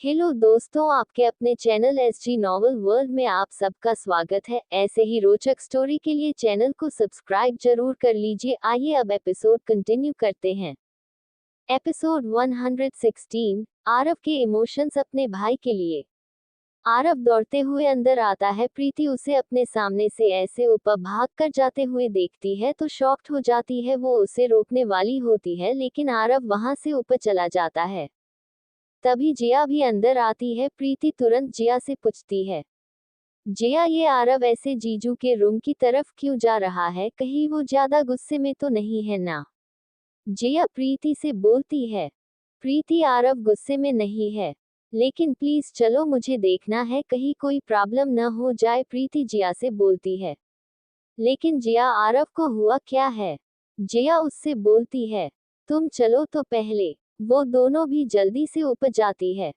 Hello दोस्तों, आपके अपने चैनल एसजी नॉवल वर्ल्ड में आप सबका स्वागत है। ऐसे ही रोचक स्टोरी के लिए चैनल को सब्सक्राइब जरूर कर लीजिए। आइए अब एपिसोड कंटिन्यू करते हैं। एपिसोड 116, आरव के इमोशंस अपने भाई के लिए। आरव दौड़ते हुए अंदर आता है। प्रीति उसे अपने सामने से ऐसे ऊपर भाग कर जाते हुए देखती है तो शॉक्ड हो जाती है। वो उसे रोकने वाली होती है लेकिन आरव वहां से ऊपर चला जाता है। तभी जिया भी अंदर आती है। प्रीति तुरंत जिया से पूछती है, जिया, ये आरव ऐसे जीजू के रूम की तरफ क्यों जा रहा है? कहीं वो ज्यादा गुस्से में तो नहीं है ना? जिया प्रीति से बोलती है। प्रीति, आरव गुस्से में नहीं है, लेकिन प्लीज चलो, मुझे देखना है कहीं कोई प्रॉब्लम न हो जाए। प्रीति जिया से बोलती है। लेकिन जिया, आरव को हुआ क्या है? जिया उससे बोलती है, तुम चलो तो पहले। वो दोनों भी जल्दी से ऊपर जाती है।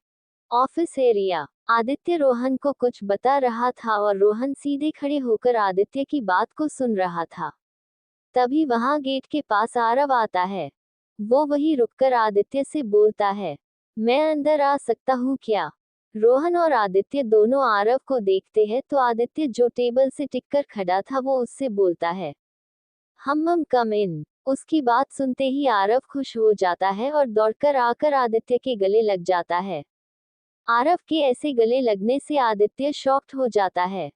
Office area. आदित्य रोहन को कुछ बता रहा था और रोहन सीधे खड़े होकर आदित्य की बात को सुन रहा था। तभी वहां गेट के पास आरव आता है। वो वहीं रुककर आदित्य से बोलता है, मैं अंदर आ सकता हूँ क्या? रोहन और आदित्य दोनों आरव को देखते हैं तो आदित्य जो टेबल से टिककर खड़ा था वो उससे बोलता है, हम कम इन। उसकी बात सुनते ही आरव खुश हो जाता है और दौड़कर आकर आदित्य के गले लग जाता है। आरव के ऐसे गले लगने से आदित्य शॉक्ड हो जाता है।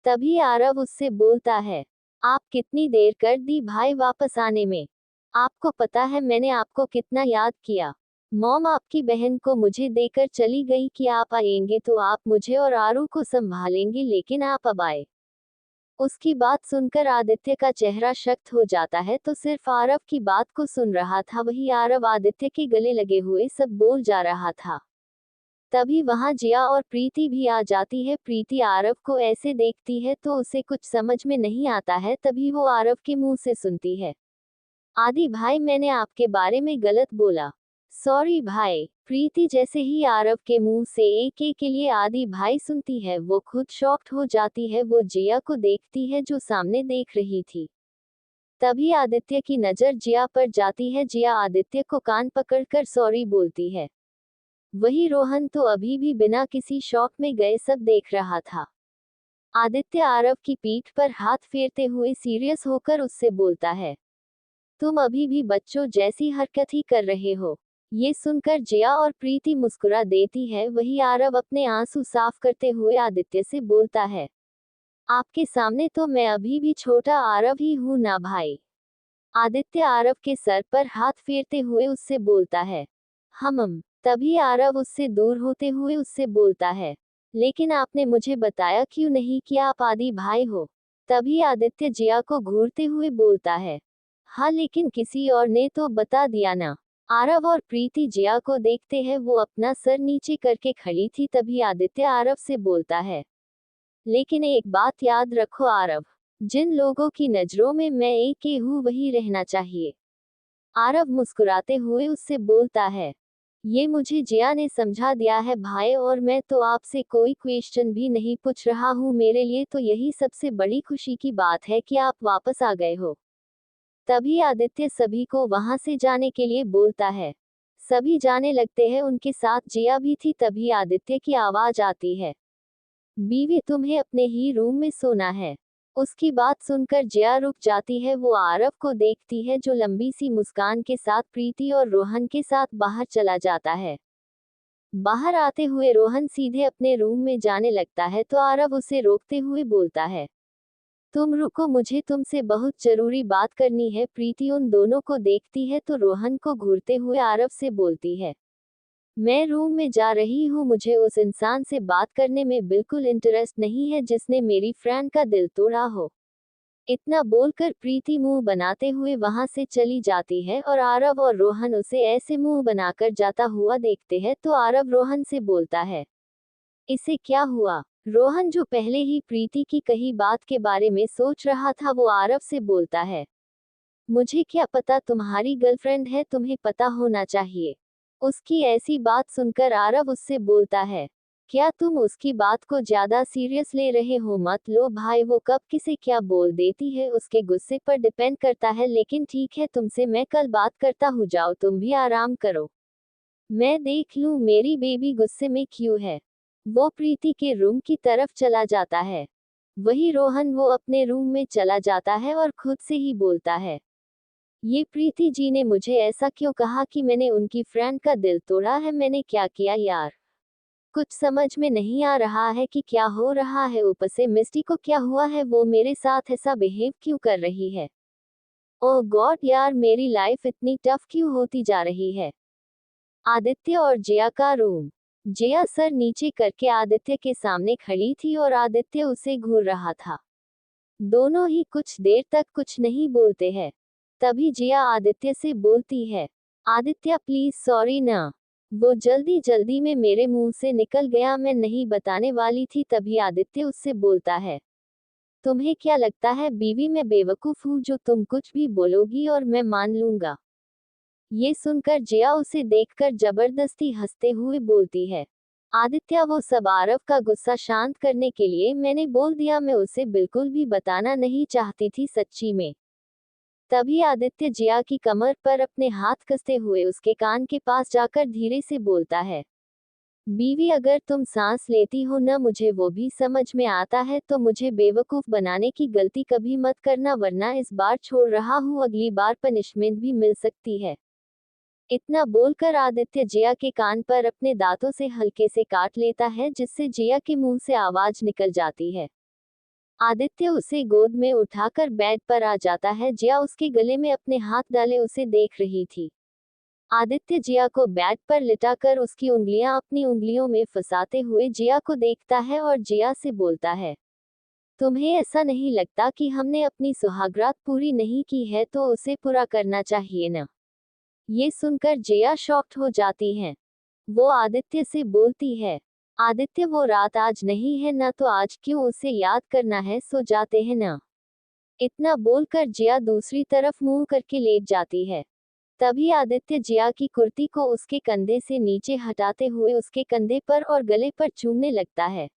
तभी आरव उससे बोलता है, आप कितनी देर कर दी भाई वापस आने में? आपको पता है मैंने आपको कितना याद किया। मॉम आपकी बहन को मुझे देकर चली गई कि आप आएंगे तो आप मुझे और आरू को संभालेंगे, लेकिन आप अब आए। उसकी बात सुनकर आदित्य का चेहरा सख्त हो जाता है तो सिर्फ आरव की बात को सुन रहा था। वही आरव आदित्य के गले लगे हुए सब बोल जा रहा था। तभी वहां जिया और प्रीति भी आ जाती है। प्रीति आरव को ऐसे देखती है तो उसे कुछ समझ में नहीं आता है। तभी वो आरव के मुंह से सुनती है, आदि भाई, मैंने आपके बारे में गलत बोला। सॉरी भाई। प्रीति जैसे ही आरव के मुंह से एक एक के लिए आदि भाई सुनती है वो खुद शॉक्ड हो जाती है। वो जिया को देखती है जो सामने देख रही थी। तभी आदित्य की नजर जिया पर जाती है। जिया आदित्य को कान पकड़कर सॉरी बोलती है। वही रोहन तो अभी भी बिना किसी शौक में गए सब देख रहा था। आदित्य आरव की पीठ पर हाथ फेरते हुए सीरियस होकर उससे बोलता है, तुम अभी भी बच्चों जैसी हरकत ही कर रहे हो। ये सुनकर जिया और प्रीति मुस्कुरा देती है। वही आरव अपने आंसू साफ करते हुए आदित्य से बोलता है, आपके सामने तो मैं अभी भी छोटा आरव ही हूं ना भाई। आदित्य आरव के सर पर हाथ फेरते हुए उससे बोलता है, हम। तभी आरव उससे दूर होते हुए उससे बोलता है, लेकिन आपने मुझे बताया क्यों नहीं कि आप आदि भाई हो? तभी आदित्य जिया को घूरते हुए बोलता है, हाँ लेकिन किसी और ने तो बता दिया ना। आरव और प्रीति जिया को देखते हैं। वो अपना सर नीचे करके खड़ी थी। तभी आदित्य आरव से बोलता है, लेकिन एक बात याद रखो आरव, जिन लोगों की नजरों में मैं एक ही हूँ वही रहना चाहिए। आरव मुस्कुराते हुए उससे बोलता है, ये मुझे जिया ने समझा दिया है भाई, और मैं तो आपसे कोई क्वेश्चन भी नहीं पूछ रहा हूँ। मेरे लिए तो यही सबसे बड़ी खुशी की बात है कि आप वापस आ गए हो। तभी आदित्य सभी को वहां से जाने के लिए बोलता है। सभी जाने लगते हैं, उनके साथ जिया भी थी। तभी आदित्य की आवाज आती है, बीवी, तुम्हें अपने ही रूम में सोना है। उसकी बात सुनकर जिया रुक जाती है। वो आरव को देखती है जो लंबी सी मुस्कान के साथ प्रीति और रोहन के साथ बाहर चला जाता है। बाहर आते हुए रोहन सीधे अपने रूम में जाने लगता है तो आरव उसे रोकते हुए बोलता है, तुम रुको, मुझे तुमसे बहुत जरूरी बात करनी है। प्रीति उन दोनों को देखती है तो रोहन को घूरते हुए आरव से बोलती है, मैं रूम में जा रही हूँ। मुझे उस इंसान से बात करने में बिल्कुल इंटरेस्ट नहीं है जिसने मेरी फ्रेंड का दिल तोड़ा हो। इतना बोलकर प्रीति मुंह बनाते हुए वहां से चली जाती है और आरव और रोहन उसे ऐसे मुंह बनाकर जाता हुआ देखते हैं तो आरव रोहन से बोलता है, इसे क्या हुआ? रोहन जो पहले ही प्रीति की कही बात के बारे में सोच रहा था वो आरव से बोलता है, मुझे क्या पता तुम्हारी गर्लफ्रेंड है, तुम्हें पता होना चाहिए। उसकी ऐसी बात सुनकर आरव उससे बोलता है, क्या तुम उसकी बात को ज्यादा सीरियस ले रहे हो? मत लो भाई, वो कब किसे क्या बोल देती है उसके गुस्से पर डिपेंड करता है। लेकिन ठीक है, तुमसे मैं कल बात करता हूँ, जाओ तुम भी आराम करो। मैं देख लूं मेरी बेबी गुस्से में क्यों है। वो प्रीति के रूम की तरफ चला जाता है। वही रोहन वो अपने रूम में चला जाता है और खुद से ही बोलता है, ये प्रीति जी ने मुझे ऐसा क्यों कहा कि मैंने उनकी फ्रेंड का दिल तोड़ा है, मैंने क्या किया यार। कुछ समझ में नहीं आ रहा है कि क्या हो रहा है। ऊपर से मिस्टी को क्या हुआ है, वो मेरे साथ ऐसा बिहेव क्यों कर रही है। ओह गॉड यार, मेरी लाइफ इतनी टफ क्यों होती जा रही है। आदित्य और जिया का रूम। जिया सर नीचे करके आदित्य के सामने खड़ी थी और आदित्य उसे घूर रहा था। दोनों ही कुछ देर तक कुछ नहीं बोलते हैं। तभी जिया आदित्य से बोलती है, आदित्य प्लीज सॉरी ना, वो जल्दी जल्दी में मेरे मुंह से निकल गया, मैं नहीं बताने वाली थी। तभी आदित्य उससे बोलता है, तुम्हें क्या लगता है बीवी मैं बेवकूफ हूँ जो तुम कुछ भी बोलोगी और मैं मान लूंगा। ये सुनकर जिया उसे देखकर जबरदस्ती हंसते हुए बोलती है, आदित्य वो सब आरव का गुस्सा शांत करने के लिए मैंने बोल दिया, मैं उसे बिल्कुल भी बताना नहीं चाहती थी सच्ची में। तभी आदित्य जिया की कमर पर अपने हाथ कसते हुए उसके कान के पास जाकर धीरे से बोलता है, बीवी अगर तुम सांस लेती हो ना, मुझे वो भी समझ में आता है, तो मुझे बेवकूफ बनाने की गलती कभी मत करना, वरना इस बार छोड़ रहा हूँ, अगली बार पनिशमेंट भी मिल सकती है। इतना बोलकर आदित्य जिया के कान पर अपने दांतों से हल्के से काट लेता है, जिससे जिया के मुंह से आवाज निकल जाती है। आदित्य उसे गोद में उठाकर बेड पर आ जाता है। जिया उसके गले में अपने हाथ डाले उसे देख रही थी। आदित्य जिया को बेड पर लिटाकर उसकी उंगलियां अपनी उंगलियों में फंसाते हुए जिया को देखता है और जिया से बोलता है, तुम्हें ऐसा नहीं लगता कि हमने अपनी सुहागरात पूरी नहीं की है, तो उसे पूरा करना चाहिए ना। ये सुनकर जिया शॉक्ड हो जाती हैं। वो आदित्य से बोलती है, आदित्य वो रात आज नहीं है ना, तो आज क्यों उसे याद करना है, सो जाते हैं ना। इतना बोलकर जिया दूसरी तरफ मुंह करके लेट जाती है। तभी आदित्य जिया की कुर्ती को उसके कंधे से नीचे हटाते हुए उसके कंधे पर और गले पर चूमने लगता है।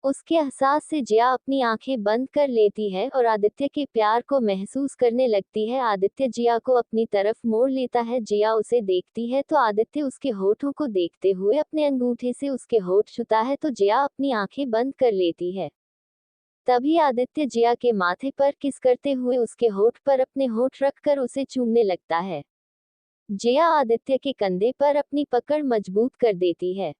उसके एहसास से जिया अपनी आंखें बंद कर लेती है और आदित्य के प्यार को महसूस करने लगती है। आदित्य जिया को अपनी तरफ मोड़ लेता है। जिया उसे देखती है तो आदित्य उसके होठों को देखते हुए अपने अंगूठे से उसके होठ छूता है, तो जिया अपनी आंखें बंद कर लेती है। तभी आदित्य जिया के माथे पर किस करते हुए उसके होठ पर अपने होठ रखकर उसे चूमने लगता है। जिया आदित्य के कंधे पर अपनी पकड़ मजबूत कर देती है।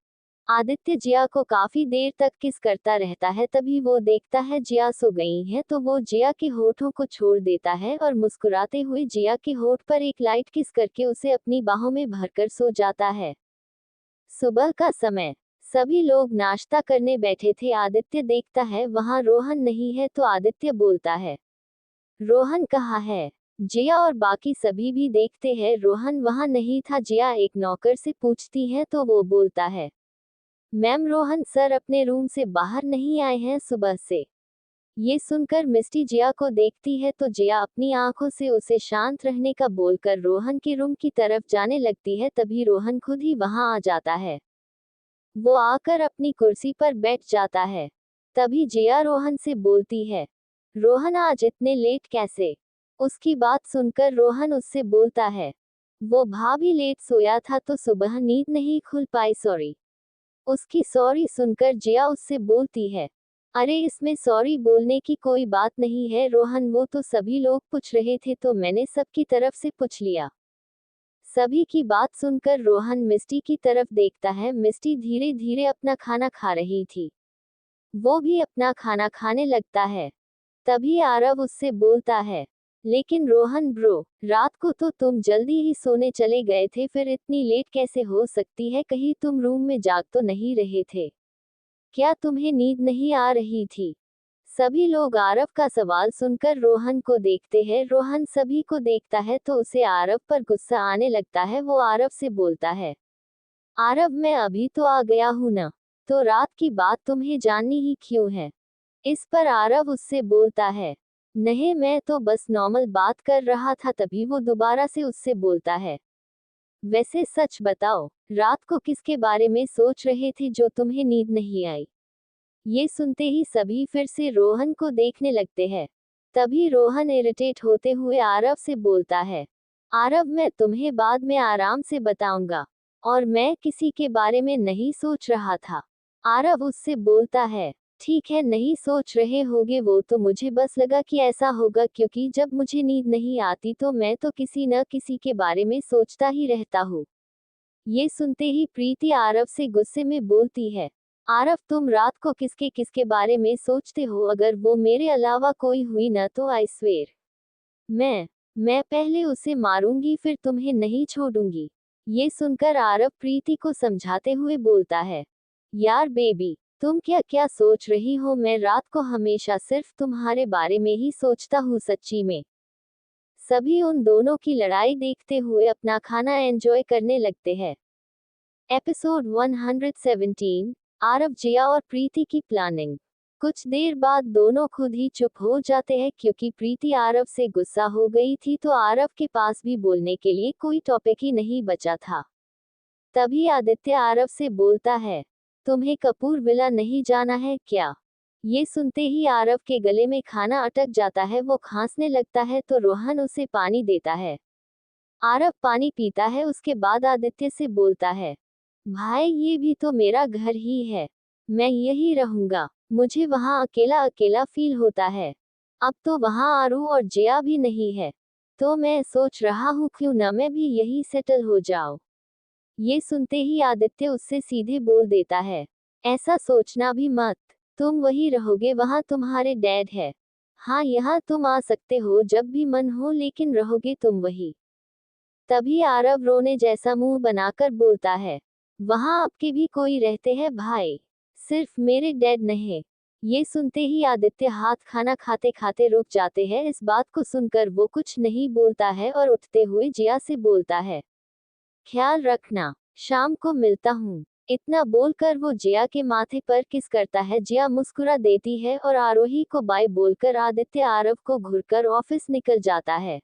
आदित्य जिया को काफी देर तक किस करता रहता है। तभी वो देखता है जिया सो गई है, तो वो जिया के होठों को छोड़ देता है और मुस्कुराते हुए जिया के होठ पर एक लाइट किस करके उसे अपनी बाहों में भरकर सो जाता है। सुबह का समय। सभी लोग नाश्ता करने बैठे थे। आदित्य देखता है वहां रोहन नहीं है, तो आदित्य बोलता है, रोहन कहाँ है। जिया और बाकी सभी भी देखते हैं रोहन वहां नहीं था। जिया एक नौकर से पूछती है तो वो बोलता है, मैम रोहन सर अपने रूम से बाहर नहीं आए हैं सुबह से। ये सुनकर मिस्टी जिया को देखती है तो जिया अपनी आंखों से उसे शांत रहने का बोलकर रोहन के रूम की तरफ जाने लगती है। तभी रोहन खुद ही वहां आ जाता है। वो आकर अपनी कुर्सी पर बैठ जाता है। तभी जिया रोहन से बोलती है, रोहन आज इतने लेट कैसे। उसकी बात सुनकर रोहन उससे बोलता है, वो भाभी लेट सोया था तो सुबह नींद नहीं खुल पाई, सॉरी। उसकी सॉरी सुनकर जिया उससे बोलती है, अरे इसमें सॉरी बोलने की कोई बात नहीं है रोहन, वो तो सभी लोग पूछ रहे थे तो मैंने सबकी तरफ से पूछ लिया। सभी की बात सुनकर रोहन मिस्टी की तरफ देखता है। मिस्टी धीरे धीरे अपना खाना खा रही थी। वो भी अपना खाना खाने लगता है। तभी आरव उससे बोलता है, लेकिन रोहन ब्रो, रात को तो तुम जल्दी ही सोने चले गए थे, फिर इतनी लेट कैसे हो सकती है, कहीं तुम रूम में जाग तो नहीं रहे थे, क्या तुम्हें नींद नहीं आ रही थी। सभी लोग आरव का सवाल सुनकर रोहन को देखते हैं। रोहन सभी को देखता है तो उसे आरव पर गुस्सा आने लगता है। वो आरव से बोलता है, आरव मैं अभी तो आ गया हूं ना, तो रात की बात तुम्हें जाननी ही क्यों है। इस पर आरव उससे बोलता है, नहीं मैं तो बस नॉर्मल बात कर रहा था। तभी वो दोबारा से उससे बोलता है, वैसे सच बताओ, रात को किसके बारे में सोच रहे थे जो तुम्हें नींद नहीं आई। ये सुनते ही सभी फिर से रोहन को देखने लगते हैं। तभी रोहन इरिटेट होते हुए आरव से बोलता है, आरव मैं तुम्हें बाद में आराम से बताऊंगा। और मैं किसी के बारे में नहीं सोच रहा था। आरव उससे बोलता है, ठीक है, नहीं सोच रहे होगे वो तो मुझे बस लगा कि ऐसा होगा क्योंकि जब मुझे नींद नहीं आती तो मैं तो किसी न किसी के बारे में सोचता ही रहता हूँ। ये सुनते ही प्रीति आरव से गुस्से में बोलती है, आरव तुम रात को किसके किसके बारे में सोचते हो, अगर वो मेरे अलावा कोई हुई न तो आई स्वेर मैं पहले उसे मारूंगी फिर तुम्हें नहीं छोड़ूंगी। ये सुनकर आरव प्रीति को समझाते हुए बोलता है, यार बेबी तुम क्या क्या सोच रही हो, मैं रात को हमेशा सिर्फ तुम्हारे बारे में ही सोचता हूँ सच्ची में। सभी उन दोनों की लड़ाई देखते हुए अपना खाना एंजॉय करने लगते हैं। एपिसोड 117, आरव जिया और प्रीति की प्लानिंग। कुछ देर बाद दोनों खुद ही चुप हो जाते हैं क्योंकि प्रीति आरव से गुस्सा हो गई थी तो आरव के पास भी बोलने के लिए कोई टॉपिक ही नहीं बचा था। तभी आदित्य आरव से बोलता है, तुम्हें कपूर विला नहीं जाना है क्या? ये सुनते ही आरव के गले में खाना अटक जाता है, वो खांसने लगता है तो रोहन उसे पानी देता है। आरव पानी पीता है, उसके बाद आदित्य से बोलता है, भाई ये भी तो मेरा घर ही है, मैं यही रहूंगा, मुझे वहाँ अकेला अकेला फील होता है। अब तो वहाँ आरू और जिया भी नहीं है, तो मैं सोच रहा हूँ क्यों न मैं भी यही सेटल हो जाऊं। ये सुनते ही आदित्य उससे सीधे बोल देता है, ऐसा सोचना भी मत, तुम वही रहोगे, वहाँ तुम्हारे डैड है। हाँ यहाँ तुम आ सकते हो जब भी मन हो लेकिन रहोगे तुम वही। तभी आरव रोने जैसा मुंह बनाकर बोलता है, वहाँ आपके भी कोई रहते हैं भाई, सिर्फ मेरे डैड नहीं। ये सुनते ही आदित्य हाथ खाना खाते खाते रुक जाते हैं, इस बात को सुनकर वो कुछ नहीं बोलता है और उठते हुए जिया से बोलता है, ख्याल रखना, शाम को मिलता हूँ। इतना बोलकर वो जिया के माथे पर किस करता है, जिया मुस्कुरा देती है और आरोही को बाय बोलकर आदित्य आरव को घुरकर ऑफिस निकल जाता है।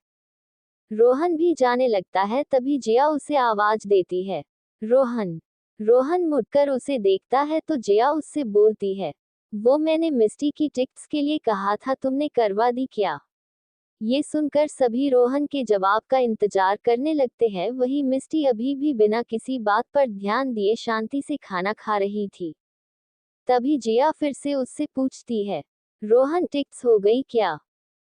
रोहन भी जाने लगता है, तभी जिया उसे आवाज देती है, रोहन। रोहन मुड़कर उसे देखता है तो जिया उससे बोलती है, वो मैंने मिस्टी की टिकट्स के लिए कहा था, तुमने करवा दी क्या? ये सुनकर सभी रोहन के जवाब का इंतजार करने लगते हैं, वही मिस्टी अभी भी बिना किसी बात पर ध्यान दिए शांति से खाना खा रही थी। तभी जिया फिर से उससे पूछती है, रोहन टिकट्स हो गई क्या?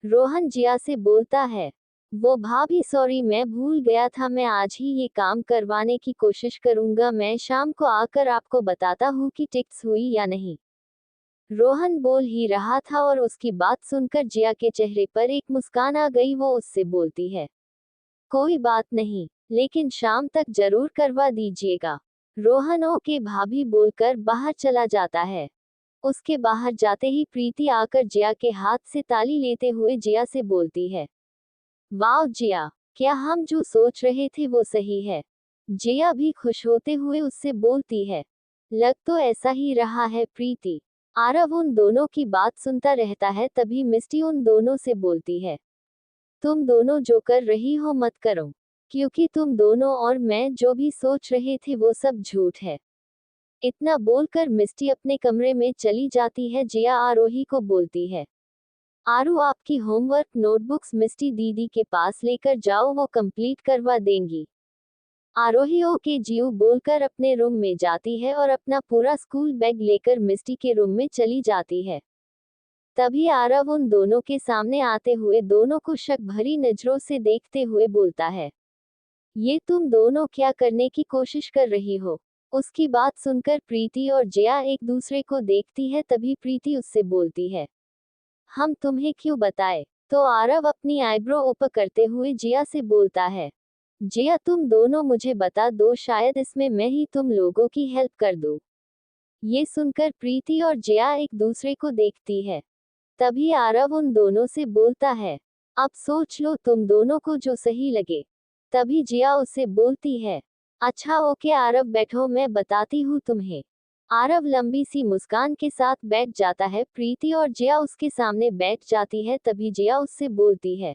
रोहन जिया से बोलता है, वो भाभी सॉरी मैं भूल गया था, मैं आज ही ये काम करवाने की कोशिश करूंगा, मैं शाम को आकर आपको बताता हूँ कि टिकट्स हुई या नहीं। रोहन बोल ही रहा था और उसकी बात सुनकर जिया के चेहरे पर एक मुस्कान आ गई, वो उससे बोलती है, कोई बात नहीं, लेकिन शाम तक जरूर करवा दीजिएगा। रोहन ओके भाभी बोलकर बाहर चला जाता है। उसके बाहर जाते ही प्रीति आकर जिया के हाथ से ताली लेते हुए जिया से बोलती है, वाह जिया, क्या हम जो सोच रहे थे वो सही है? जिया भी खुश होते हुए उससे बोलती है, लग तो ऐसा ही रहा है प्रीति। आरव उन दोनों की बात सुनता रहता है, तभी मिस्टी उन दोनों से बोलती है, तुम दोनों जो कर रही हो मत करो, क्योंकि तुम दोनों और मैं जो भी सोच रहे थे वो सब झूठ है। इतना बोलकर मिस्टी अपने कमरे में चली जाती है। जिया आरोही को बोलती है, आरू आपकी होमवर्क नोटबुक्स मिस्टी दीदी के पास लेकर जाओ, वो कंप्लीट करवा देंगी। आरोही ओके जीव बोलकर अपने रूम में जाती है और अपना पूरा स्कूल बैग लेकर मिस्टी के रूम में चली जाती है। तभी आरव उन दोनों के सामने आते हुए दोनों को शक भरी नजरों से देखते हुए बोलता है, ये तुम दोनों क्या करने की कोशिश कर रही हो? उसकी बात सुनकर प्रीति और जिया एक दूसरे को देखती है, तभी प्रीति उससे बोलती है, हम तुम्हें क्यों बताए? तो आरव अपनी आईब्रो ऊपर करते हुए जिया से बोलता है, जिया तुम दोनों मुझे बता दो, शायद इसमें मैं ही तुम लोगों की हेल्प कर दूं। ये सुनकर प्रीति और जिया एक दूसरे को देखती है। तभी आरव उन दोनों से बोलता है, अब सोच लो तुम दोनों को जो सही लगे। तभी जिया उसे बोलती है, अच्छा ओके आरव बैठो मैं बताती हूँ तुम्हें। आरव लंबी सी मुस्कान के साथ बैठ जाता है, प्रीति और जिया उसके सामने बैठ जाती है। तभी जिया उससे बोलती है,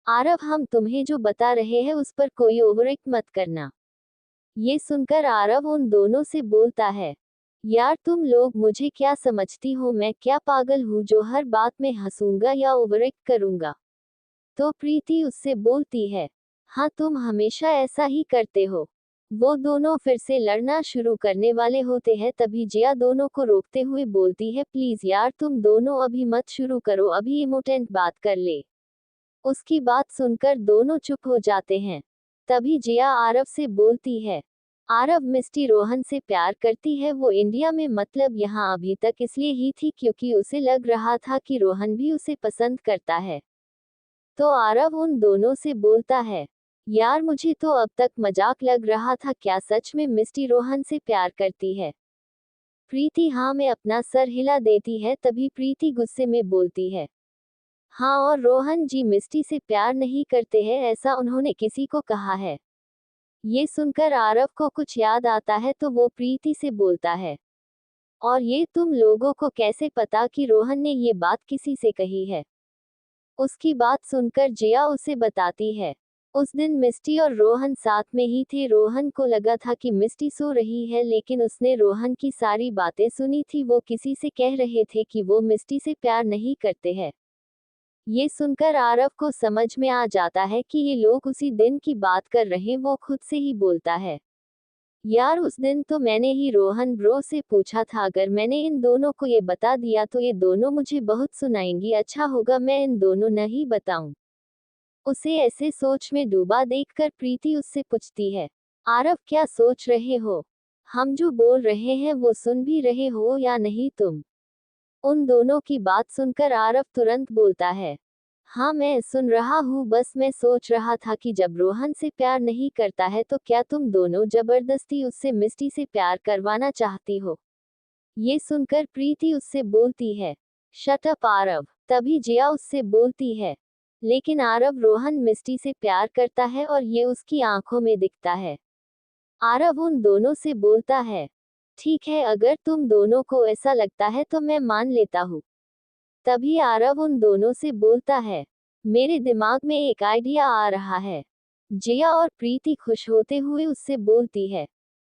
आरव हम तुम्हें जो बता रहे हैं उस पर कोई ओवरएक्ट मत करना। ये सुनकर आरव उन दोनों से बोलता है, यार तुम लोग मुझे क्या समझती हो, मैं क्या पागल हूँ जो हर बात में हंसूंगा या ओवरएक्ट करूंगा? तो प्रीति उससे बोलती है, हाँ तुम हमेशा ऐसा ही करते हो, वो दोनों फिर से लड़ना शुरू करने वाले होते हैं, तभी जिया दोनों को रोकते हुए बोलती है, प्लीज यार तुम दोनों अभी मत शुरू करो, अभी इम्पोर्टेंट बात कर ले। उसकी बात सुनकर दोनों चुप हो जाते हैं। तभी जिया आरव से बोलती है, आरव मिस्टी रोहन से प्यार करती है, वो इंडिया में मतलब यहाँ अभी तक इसलिए ही थी क्योंकि उसे लग रहा था कि रोहन भी उसे पसंद करता है। तो आरव उन दोनों से बोलता है, यार मुझे तो अब तक मजाक लग रहा था, क्या सच में मिस्टी रोहन से प्यार करती है? प्रीति हाँ में अपना सर हिला देती है। तभी प्रीति गुस्से में बोलती है, हाँ और रोहन जी मिस्टी से प्यार नहीं करते हैं, ऐसा उन्होंने किसी को कहा है? ये सुनकर आरव को कुछ याद आता है तो वो प्रीति से बोलता है, और ये तुम लोगों को कैसे पता कि रोहन ने ये बात किसी से कही है? उसकी बात सुनकर जिया उसे बताती है, उस दिन मिस्टी और रोहन साथ में ही थे। रोहन को लगा था कि मिस्टी सो रही है, लेकिन उसने रोहन की सारी बातें सुनी थी। वो किसी से कह रहे थे कि वो मिस्टी से प्यार नहीं करते हैं। ये सुनकर आरव को समझ में आ जाता है कि ये लोग उसी दिन की बात कर रहे। वो खुद से ही बोलता है, यार उस दिन तो मैंने ही रोहन ब्रो से पूछा था, अगर मैंने इन दोनों को ये बता दिया तो ये दोनों मुझे बहुत सुनाएंगी, अच्छा होगा मैं इन दोनों नहीं बताऊं। उसे ऐसे सोच में डूबा देखकर प्रीति उससे पूछती है, आरव क्या सोच रहे हो? हम जो बोल रहे हैं वो सुन भी रहे हो या नहीं तुम? उन दोनों की बात सुनकर आरव तुरंत बोलता है, हाँ मैं सुन रहा हूँ, बस मैं सोच रहा था कि जब रोहन से प्यार नहीं करता है तो क्या तुम दोनों जबरदस्ती उससे मिस्टी से प्यार करवाना चाहती हो? ये सुनकर प्रीति उससे बोलती है, शट अप आरव। तभी जिया उससे बोलती है, लेकिन आरव रोहन मिस्टी से प्यार करता है और ये उसकी आंखों में दिखता है। आरव उन दोनों से बोलता है, ठीक है अगर तुम दोनों को ऐसा लगता है तो मैं मान लेता हूँ। तभी आरव उन दोनों से बोलता है, मेरे दिमाग में एक आइडिया आ रहा है। जिया और प्रीति खुश होते हुए उससे बोलती है,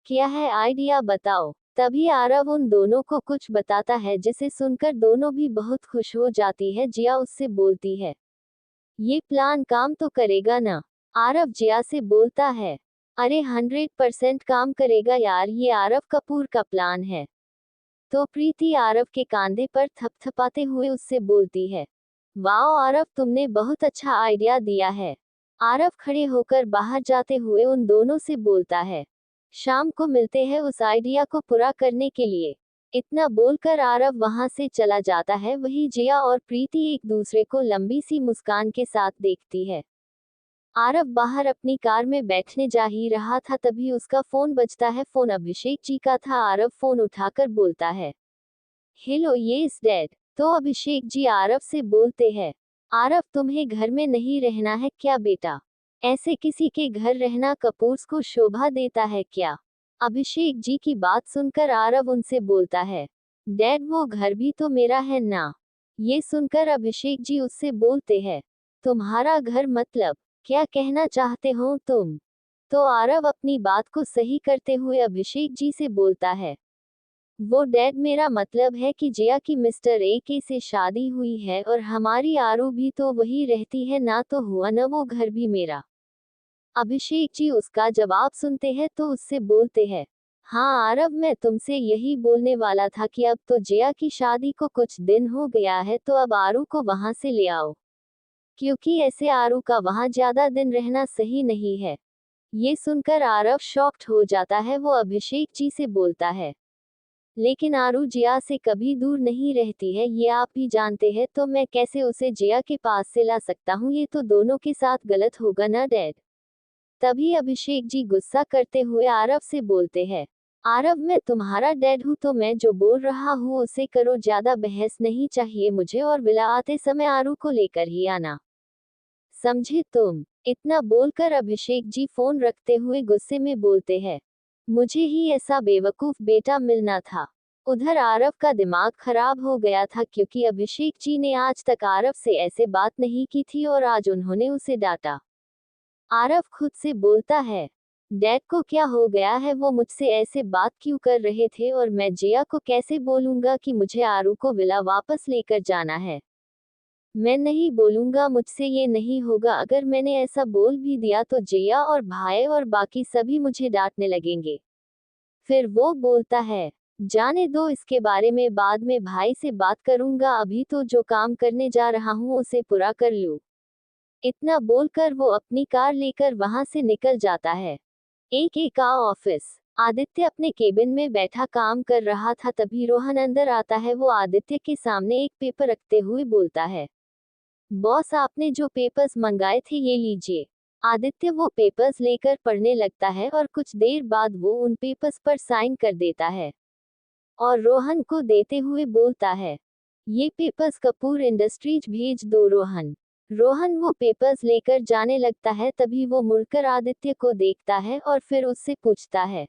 क्या है आइडिया बताओ? तभी आरव उन दोनों को कुछ बताता है जिसे सुनकर दोनों भी बहुत खुश हो जाती है। जिया उससे बोलती है, ये प्लान काम तो करेगा ना? आरव जिया से बोलता है, अरे 100% काम करेगा यार, ये आरव कपूर का प्लान है। तो प्रीति आरव के कांधे पर थपथपाते हुए उससे बोलती है, वाओ आरव तुमने बहुत अच्छा आइडिया दिया है। आरव खड़े होकर बाहर जाते हुए उन दोनों से बोलता है, शाम को मिलते हैं उस आइडिया को पूरा करने के लिए। इतना बोलकर आरव वहां से चला जाता है। वही जिया और प्रीति एक दूसरे को लंबी सी मुस्कान के साथ देखती है। आरव बाहर अपनी कार में बैठने जा ही रहा था, तभी उसका फोन बजता है। फोन अभिषेक जी का था। आरव फोन उठाकर बोलता है, हेलो येस डैड। तो अभिषेक जी आरव से बोलते हैं, आरव तुम्हें घर में नहीं रहना है क्या बेटा? ऐसे किसी के घर रहना कपूर्स को शोभा देता है क्या? अभिषेक जी की बात सुनकर आरव उनसे बोलता है, डैड वो घर भी तो मेरा है ना। ये सुनकर अभिषेक जी उससे बोलते हैं, तुम्हारा घर मतलब क्या कहना चाहते हो तुम? तो आरव अपनी बात को सही करते हुए अभिषेक जी से बोलता है, वो डैड मेरा मतलब है कि जिया की मिस्टर ए के से शादी हुई है और हमारी आरू भी तो वही रहती है ना, तो हुआ न वो घर भी मेरा। अभिषेक जी उसका जवाब सुनते हैं तो उससे बोलते हैं, हाँ आरव मैं तुमसे यही बोलने वाला था कि अब तो जिया की शादी को कुछ दिन हो गया है, तो अब आरू को वहां से ले आओ, क्योंकि ऐसे आरू का वहां ज्यादा दिन रहना सही नहीं है। ये सुनकर आरव शॉक्ड हो जाता है। वो अभिषेक जी से बोलता है, लेकिन आरू जिया से कभी दूर नहीं रहती है, ये आप भी जानते हैं, तो मैं कैसे उसे जिया के पास से ला सकता हूँ? ये तो दोनों के साथ गलत होगा ना डैड। तभी अभिषेक जी गुस्सा करते हुए आरव से बोलते हैं, आरव मैं तुम्हारा डैड हूँ, तो मैं जो बोल रहा हूँ उसे करो, ज्यादा बहस नहीं चाहिए मुझे, और विला आते समय आरू को लेकर ही आना, समझे तुम? इतना बोलकर अभिषेक जी फोन रखते हुए गुस्से में बोलते हैं, मुझे ही ऐसा बेवकूफ बेटा मिलना था। उधर आरव का दिमाग खराब हो गया था, क्योंकि अभिषेक जी ने आज तक आरव से ऐसे बात नहीं की थी और आज उन्होंने उसे डांटा। आरव खुद से बोलता है, डैड को क्या हो गया है? वो मुझसे ऐसे बात क्यों कर रहे थे, और मैं जिया को कैसे बोलूंगा कि मुझे आरू को विला वापस लेकर जाना है? मैं नहीं बोलूंगा, मुझसे ये नहीं होगा। अगर मैंने ऐसा बोल भी दिया तो जिया और भाई और बाकी सभी मुझे डांटने लगेंगे। फिर वो बोलता है, जाने दो, इसके बारे में बाद में भाई से बात करूंगा, अभी तो जो काम करने जा रहा हूँ उसे पूरा कर लूं। इतना बोलकर वो अपनी कार लेकर वहां से निकल जाता है। एक का ऑफिस। आदित्य अपने केबिन में बैठा काम कर रहा था, तभी रोहन अंदर आता है। वो आदित्य के सामने एक पेपर रखते हुए बोलता है, बॉस आपने जो पेपर्स मंगाए थे ये लीजिए। आदित्य वो पेपर्स लेकर पढ़ने लगता है और कुछ देर बाद वो उन पेपर्स पर साइन कर देता है और रोहन को देते हुए बोलता है, ये पेपर्स कपूर इंडस्ट्रीज भेज दो रोहन। रोहन वो पेपर्स लेकर जाने लगता है, तभी वो मुड़कर आदित्य को देखता है और फिर उससे पूछता है,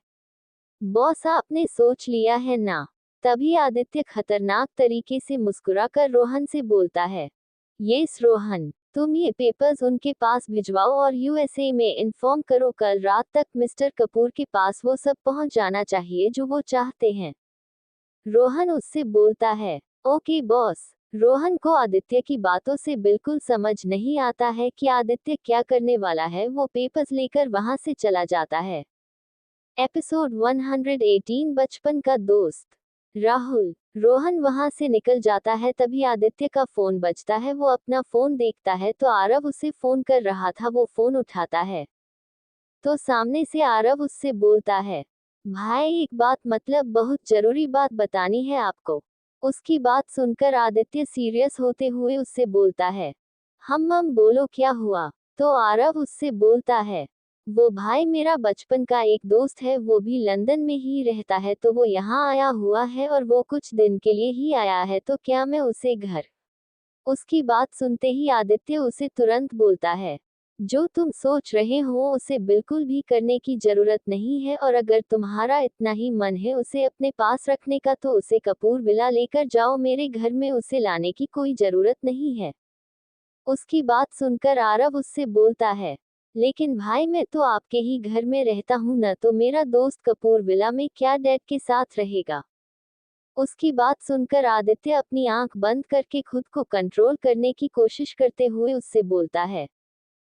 बॉस आपने सोच लिया है ना? तभी आदित्य खतरनाक तरीके से मुस्कुराकर रोहन से बोलता है, यस रोहन, तुम ये पेपर्स उनके पास भिजवाओ और यूएसए में इन्फॉर्म करो, कल रात तक मिस्टर कपूर के पास वो सब पहुंच जाना चाहिए जो वो चाहते हैं। रोहन उससे बोलता है, ओके बॉस। रोहन को आदित्य की बातों से बिल्कुल समझ नहीं आता है कि आदित्य क्या करने वाला है। वो पेपर्स लेकर वहां से चला जाता है। एपिसोड 118, बचपन का दोस्त। राहुल। रोहन वहां से निकल जाता है, तभी आदित्य का फोन बजता है। वो अपना फोन देखता है तो आरव उसे फोन कर रहा था। वो फोन उठाता है तो सामने से आरव उससे बोलता है, भाई एक बात, मतलब बहुत जरूरी बात बतानी है आपको। उसकी बात सुनकर आदित्य सीरियस होते हुए उससे बोलता है, हम बोलो क्या हुआ। तो आरव उससे बोलता है, वो भाई मेरा बचपन का एक दोस्त है, वो भी लंदन में ही रहता है, तो वो यहाँ आया हुआ है और वो कुछ दिन के लिए ही आया है, तो क्या मैं उसे घर। उसकी बात सुनते ही आदित्य उसे तुरंत बोलता है, जो तुम सोच रहे हो उसे बिल्कुल भी करने की जरूरत नहीं है, और अगर तुम्हारा इतना ही मन है उसे अपने पास रखने का तो उसे कपूर विला लेकर जाओ, मेरे घर में उसे लाने की कोई जरूरत नहीं है। उसकी बात सुनकर आरव उससे बोलता है, लेकिन भाई मैं तो आपके ही घर में रहता हूँ न, तो मेरा दोस्त कपूर विला में क्या डैड के साथ रहेगा। उसकी बात सुनकर आदित्य अपनी आंख बंद करके खुद को कंट्रोल करने की कोशिश करते हुए उससे बोलता है,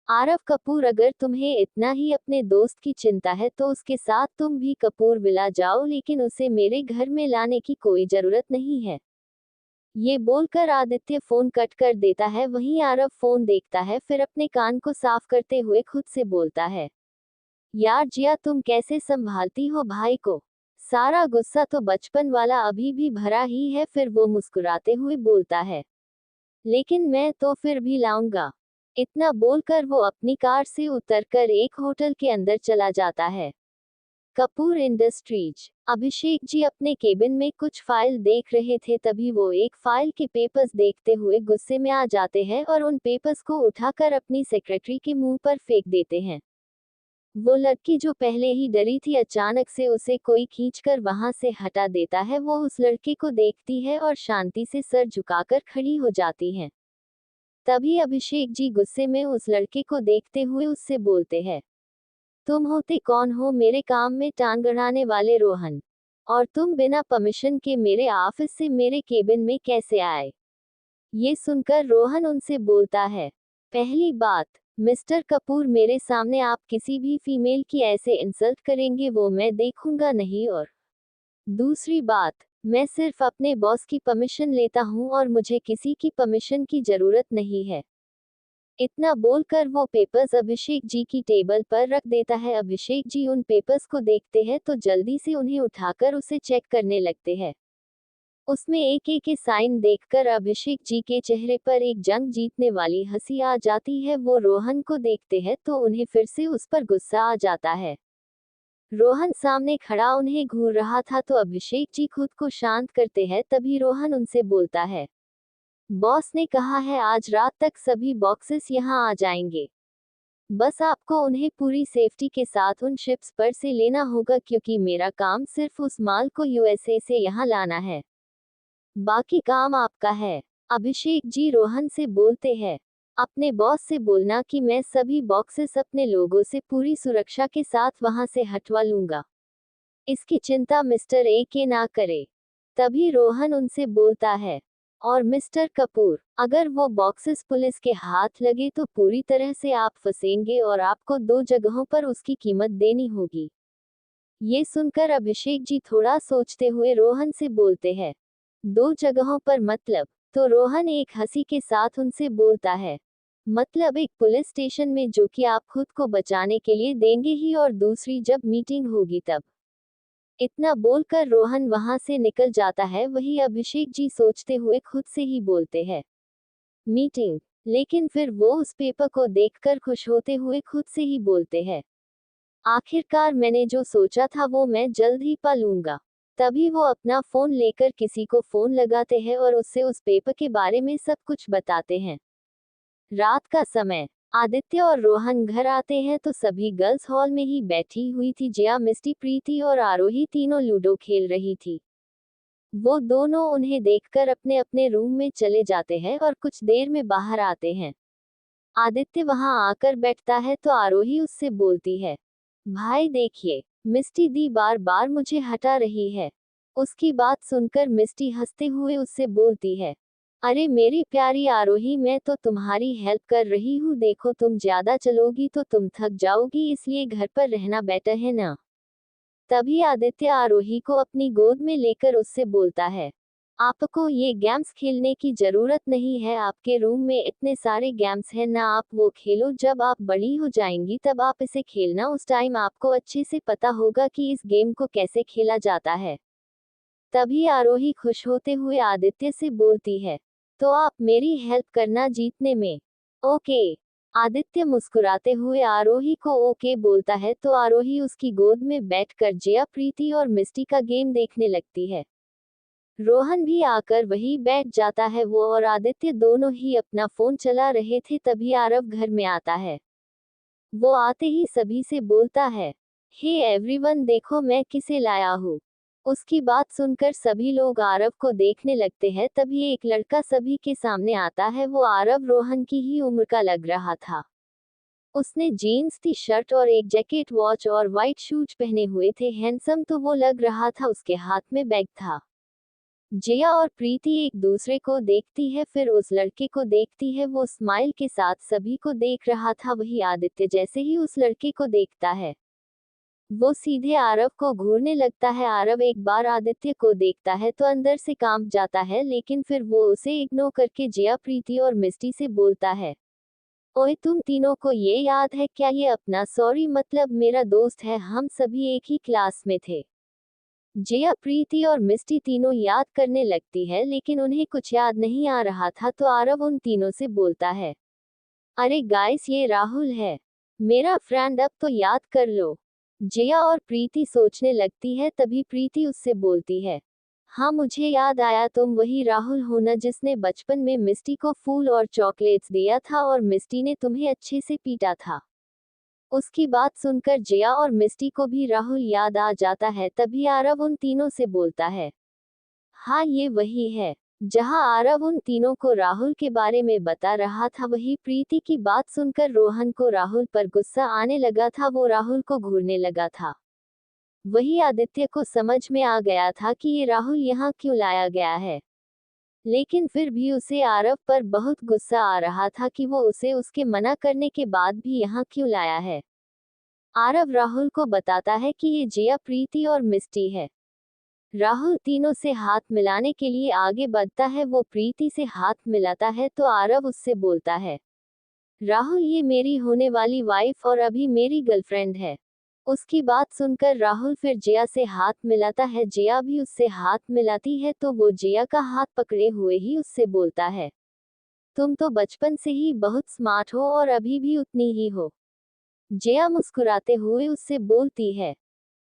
आरव कपूर, अगर तुम्हें इतना ही अपने दोस्त की चिंता है तो उसके साथ तुम भी कपूर विला जाओ, लेकिन उसे मेरे घर में लाने की कोई जरूरत नहीं है। ये बोलकर आदित्य फोन कट कर देता है। वहीं आरव फोन देखता है, फिर अपने कान को साफ करते हुए खुद से बोलता है, यार जिया, तुम कैसे संभालती हो भाई को। सारा गुस्सा तो बचपन वाला अभी भी भरा ही है। फिर वो मुस्कुराते हुए बोलता है, लेकिन मैं तो फिर भी लाऊंगा। इतना बोलकर वो अपनी कार से उतरकर एक होटल के अंदर चला जाता है। कपूर इंडस्ट्रीज। अभिषेक जी अपने केबिन में कुछ फाइल देख रहे थे, तभी वो एक फाइल के पेपर्स देखते हुए गुस्से में आ जाते हैं और उन पेपर्स को उठाकर अपनी सेक्रेटरी के मुंह पर फेंक देते हैं। वो लड़की जो पहले ही डरी थी, अचानक से उसे कोई खींचकर वहां से हटा देता है। वो उस लड़के को देखती है और शांति से सर झुकाकर खड़ी हो जाती है। तभी अभिषेक जी गुस्से में उस लड़के को देखते हुए उससे बोलते हैं, तुम होते कौन हो मेरे काम में टांग अड़ाने वाले रोहन, और तुम बिना परमिशन के मेरे ऑफिस से मेरे केबिन में कैसे आए। ये सुनकर रोहन उनसे बोलता है, पहली बात, मिस्टर कपूर, मेरे सामने आप किसी भी फीमेल की ऐसे इंसल्ट करेंगे वो मैं देखूंगा नहीं, और दूसरी बात, मैं सिर्फ अपने बॉस की परमिशन लेता हूँ और मुझे किसी की परमिशन की जरूरत नहीं है। इतना बोलकर वो पेपर्स अभिषेक जी की टेबल पर रख देता है। अभिषेक जी उन पेपर्स को देखते हैं तो जल्दी से उन्हें उठाकर उसे चेक करने लगते हैं। उसमें एक एक के साइन देखकर अभिषेक जी के चेहरे पर एक जंग जीतने वाली हंसी आ जाती है। वो रोहन को देखते हैं तो उन्हें फिर से उस पर गुस्सा आ जाता है। रोहन सामने खड़ा उन्हें घूर रहा था तो अभिषेक जी खुद को शांत करते हैं। तभी रोहन उनसे बोलता है, बॉस ने कहा है आज रात तक सभी बॉक्सेस यहाँ आ जाएंगे। बस आपको उन्हें पूरी सेफ्टी के साथ उन शिप्स पर से लेना होगा, क्योंकि मेरा काम सिर्फ उस माल को यूएसए से यहाँ लाना है, बाकी काम आपका है। अभिषेक जी रोहन से बोलते हैं, अपने बॉस से बोलना कि मैं सभी बॉक्सेस अपने लोगों से पूरी सुरक्षा के साथ वहां से हटवा लूंगा। इसकी चिंता मिस्टर ए के ना करे। तभी रोहन उनसे बोलता है, और मिस्टर कपूर, अगर वो बॉक्सेस पुलिस के हाथ लगे तो पूरी तरह से आप फंसेंगे और आपको 2 जगहों पर उसकी कीमत देनी होगी। ये सुनकर अभिषेक जी थोड़ा सोचते हुए रोहन से बोलते हैं, 2 जगहों पर मतलब? तो रोहन एक हंसी के साथ उनसे बोलता है, मतलब एक पुलिस स्टेशन में जो कि आप खुद को बचाने के लिए देंगे ही, और दूसरी जब मीटिंग होगी तब। इतना बोलकर रोहन वहां से निकल जाता है। वही अभिषेक जी सोचते हुए खुद से ही बोलते हैं, मीटिंग। लेकिन फिर वो उस पेपर को देखकर खुश होते हुए खुद से ही बोलते हैं, आखिरकार मैंने जो सोचा था वो मैं जल्द ही पा लूंगा। तभी वो अपना फोन लेकर किसी को फोन लगाते हैं और उससे उस पेपर के बारे में सब कुछ बताते हैं। रात का समय, आदित्य और रोहन घर आते हैं तो सभी गर्ल्स हॉल में ही बैठी हुई थी। जया, मिस्टी, प्रीति और आरोही तीनों लूडो खेल रही थी। वो दोनों उन्हें देखकर अपने अपने रूम में चले जाते हैं और कुछ देर में बाहर आते हैं। आदित्य वहां आकर बैठता है तो आरोही उससे बोलती है, भाई देखिए, मिस्टी दी बार बार मुझे हटा रही है। उसकी बात सुनकर मिस्टी हंसते हुए उससे बोलती है, अरे मेरी प्यारी आरोही, मैं तो तुम्हारी हेल्प कर रही हूँ। देखो, तुम ज्यादा चलोगी तो तुम थक जाओगी, इसलिए घर पर रहना बेटर है ना। तभी आदित्य आरोही को अपनी गोद में लेकर उससे बोलता है, आपको ये गेम्स खेलने की जरूरत नहीं है। आपके रूम में इतने सारे गेम्स हैं ना, आप वो खेलो। जब आप बड़ी हो जाएंगी तब आप इसे खेलना। उस टाइम आपको अच्छे से पता होगा कि इस गेम को कैसे खेला जाता है। तभी आरोही खुश होते हुए आदित्य से बोलती है, तो आप मेरी हेल्प करना जीतने में। ओके। आदित्य मुस्कुराते हुए आरोही को ओके बोलता है तो आरोही उसकी गोद में बैठकर जया, प्रीति और मिस्टी का गेम देखने लगती है। रोहन भी आकर वही बैठ जाता है। वो और आदित्य दोनों ही अपना फोन चला रहे थे। तभी आरव घर में आता है। वो आते ही सभी से बोलता है, हे एवरीवन, देखो मैं किसे लाया हूँ। उसकी बात सुनकर सभी लोग आरव को देखने लगते हैं। तभी एक लड़का सभी के सामने आता है। वो आरव रोहन की ही उम्र का लग रहा था। उसने जीन्स, टी शर्ट और एक जैकेट, वॉच और व्हाइट शूज पहने हुए थे। हैंडसम तो वो लग रहा था। उसके हाथ में बैग था। जया और प्रीति एक दूसरे को देखती है, फिर उस लड़के को देखती है। वो स्माइल के साथ सभी को देख रहा था। वही आदित्य जैसे ही उस लड़के को देखता है, वो सीधे आरव को घूरने लगता है। आरव एक बार आदित्य को देखता है तो अंदर से कांप जाता है, लेकिन फिर वो उसे इग्नोर करके जया, प्रीति और मिस्टी से बोलता है, ओए तुम तीनों को ये याद है क्या? ये अपना, सॉरी मतलब मेरा दोस्त है, हम सभी एक ही क्लास में थे। जया, प्रीति और मिस्टी तीनों याद करने लगती है, लेकिन उन्हें कुछ याद नहीं आ रहा था। तो आरव उन तीनों से बोलता है, अरे गाइस, ये राहुल है, मेरा फ्रेंड, अब तो याद कर लो। जया और प्रीति सोचने लगती है। तभी प्रीति उससे बोलती है, हाँ मुझे याद आया, तुम वही राहुल हो ना जिसने बचपन में मिस्टी को फूल और चॉकलेट्स दिया था और मिस्टी ने तुम्हें अच्छे से पीटा था। उसकी बात सुनकर जया और मिस्टी को भी राहुल याद आ जाता है। तभी आरव उन तीनों से बोलता है, हाँ ये वही है। जहां आरव उन तीनों को राहुल के बारे में बता रहा था, वही प्रीति की बात सुनकर रोहन को राहुल पर गुस्सा आने लगा था। वो राहुल को घूरने लगा था। वही आदित्य को समझ में आ गया था कि ये राहुल यहाँ क्यों लाया गया है, लेकिन फिर भी उसे आरव पर बहुत गुस्सा आ रहा था कि वो उसे उसके मना करने के बाद भी यहाँ क्यों लाया है। आरव राहुल को बताता है कि ये जया, प्रीति और मिस्टी है। राहुल तीनों से हाथ मिलाने के लिए आगे बढ़ता है। वो प्रीति से हाथ मिलाता है तो आरव उससे बोलता है, राहुल ये मेरी होने वाली वाइफ और अभी मेरी गर्लफ्रेंड है। उसकी बात सुनकर राहुल फिर जया से हाथ मिलाता है। जया भी उससे हाथ मिलाती है तो वो जया का हाथ पकड़े हुए ही उससे बोलता है, तुम तो बचपन से ही बहुत स्मार्ट हो और अभी भी उतनी ही हो। जया मुस्कुराते हुए उससे बोलती है,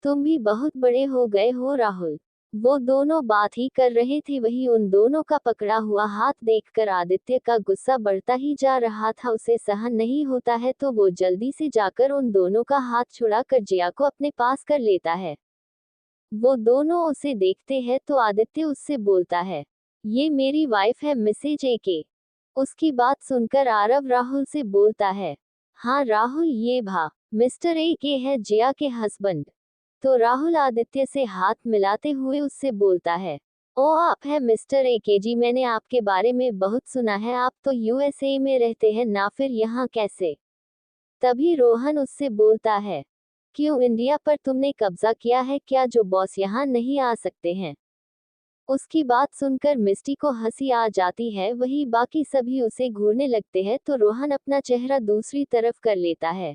तुम भी बहुत बड़े हो गए हो राहुल। वो दोनों बात ही कर रहे थे, वही उन दोनों का पकड़ा हुआ हाथ देखकर आदित्य का गुस्सा बढ़ता ही जा रहा था। उसे सहन नहीं होता है तो वो जल्दी से जाकर उन दोनों का हाथ छुड़ाकर जया को अपने पास कर लेता है। वो दोनों उसे देखते हैं तो आदित्य उससे बोलता है, ये मेरी वाइफ है, मिसेज एके। उसकी बात सुनकर आरव राहुल से बोलता है, हाँ राहुल, ये भा मिस्टर एके है, जया के हस्बैंड। तो राहुल आदित्य से हाथ मिलाते हुए उससे बोलता है, ओ आप है मिस्टर एकेजी, मैंने आपके बारे में बहुत सुना है, आप तो यूएसए में रहते हैं ना, फिर यहाँ कैसे? तभी रोहन उससे बोलता है, क्यों इंडिया पर तुमने कब्जा किया है क्या, जो बॉस यहाँ नहीं आ सकते हैं? उसकी बात सुनकर मिस्टी को हंसी आ जाती है, वही बाकी सभी उसे घूरने लगते हैं तो रोहन अपना चेहरा दूसरी तरफ कर लेता है।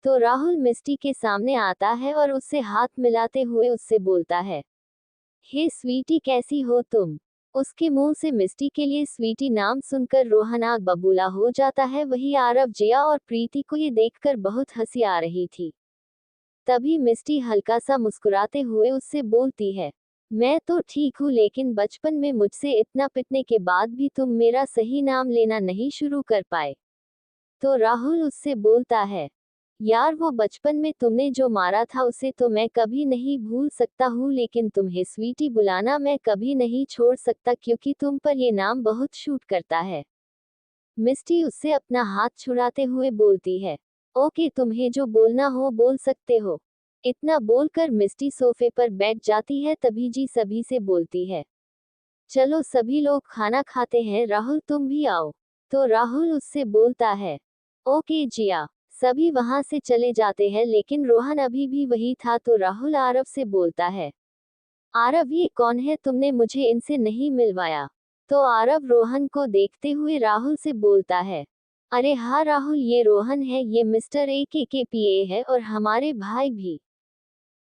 तो राहुल मिस्टी के सामने आता है और उससे हाथ मिलाते हुए उससे बोलता है, हे स्वीटी कैसी हो तुम? उसके मुंह से मिस्टी के लिए स्वीटी नाम सुनकर रोहन आग बबूला हो जाता है। वही आरव, जिया और प्रीति को ये देखकर बहुत हंसी आ रही थी। तभी मिस्टी हल्का सा मुस्कुराते हुए उससे बोलती है, मैं तो ठीक हूँ, लेकिन बचपन में मुझसे इतना पिटने के बाद भी तुम मेरा सही नाम लेना नहीं शुरू कर पाए। तो राहुल उससे बोलता है, यार वो बचपन में तुमने जो मारा था उसे तो मैं कभी नहीं भूल सकता हूँ, लेकिन तुम्हें स्वीटी बुलाना मैं कभी नहीं छोड़ सकता क्योंकि तुम पर ये नाम बहुत शूट करता है। मिस्टी उससे अपना हाथ छुड़ाते हुए बोलती है, ओके, तुम्हें जो बोलना हो बोल सकते हो। इतना बोलकर मिस्टी सोफे पर बैठ जाती है। तभी जी सभी से बोलती है, चलो सभी लोग खाना खाते हैं, राहुल तुम भी आओ। तो राहुल उससे बोलता है, ओके जिया। सभी वहां से चले जाते हैं, लेकिन रोहन अभी भी वही था। तो राहुल आरव से बोलता है, आरव ये कौन है, तुमने मुझे इनसे नहीं मिलवाया? तो आरव रोहन को देखते हुए राहुल से बोलता है, अरे हाँ राहुल, ये रोहन है, ये मिस्टर ए के पीए है और हमारे भाई भी।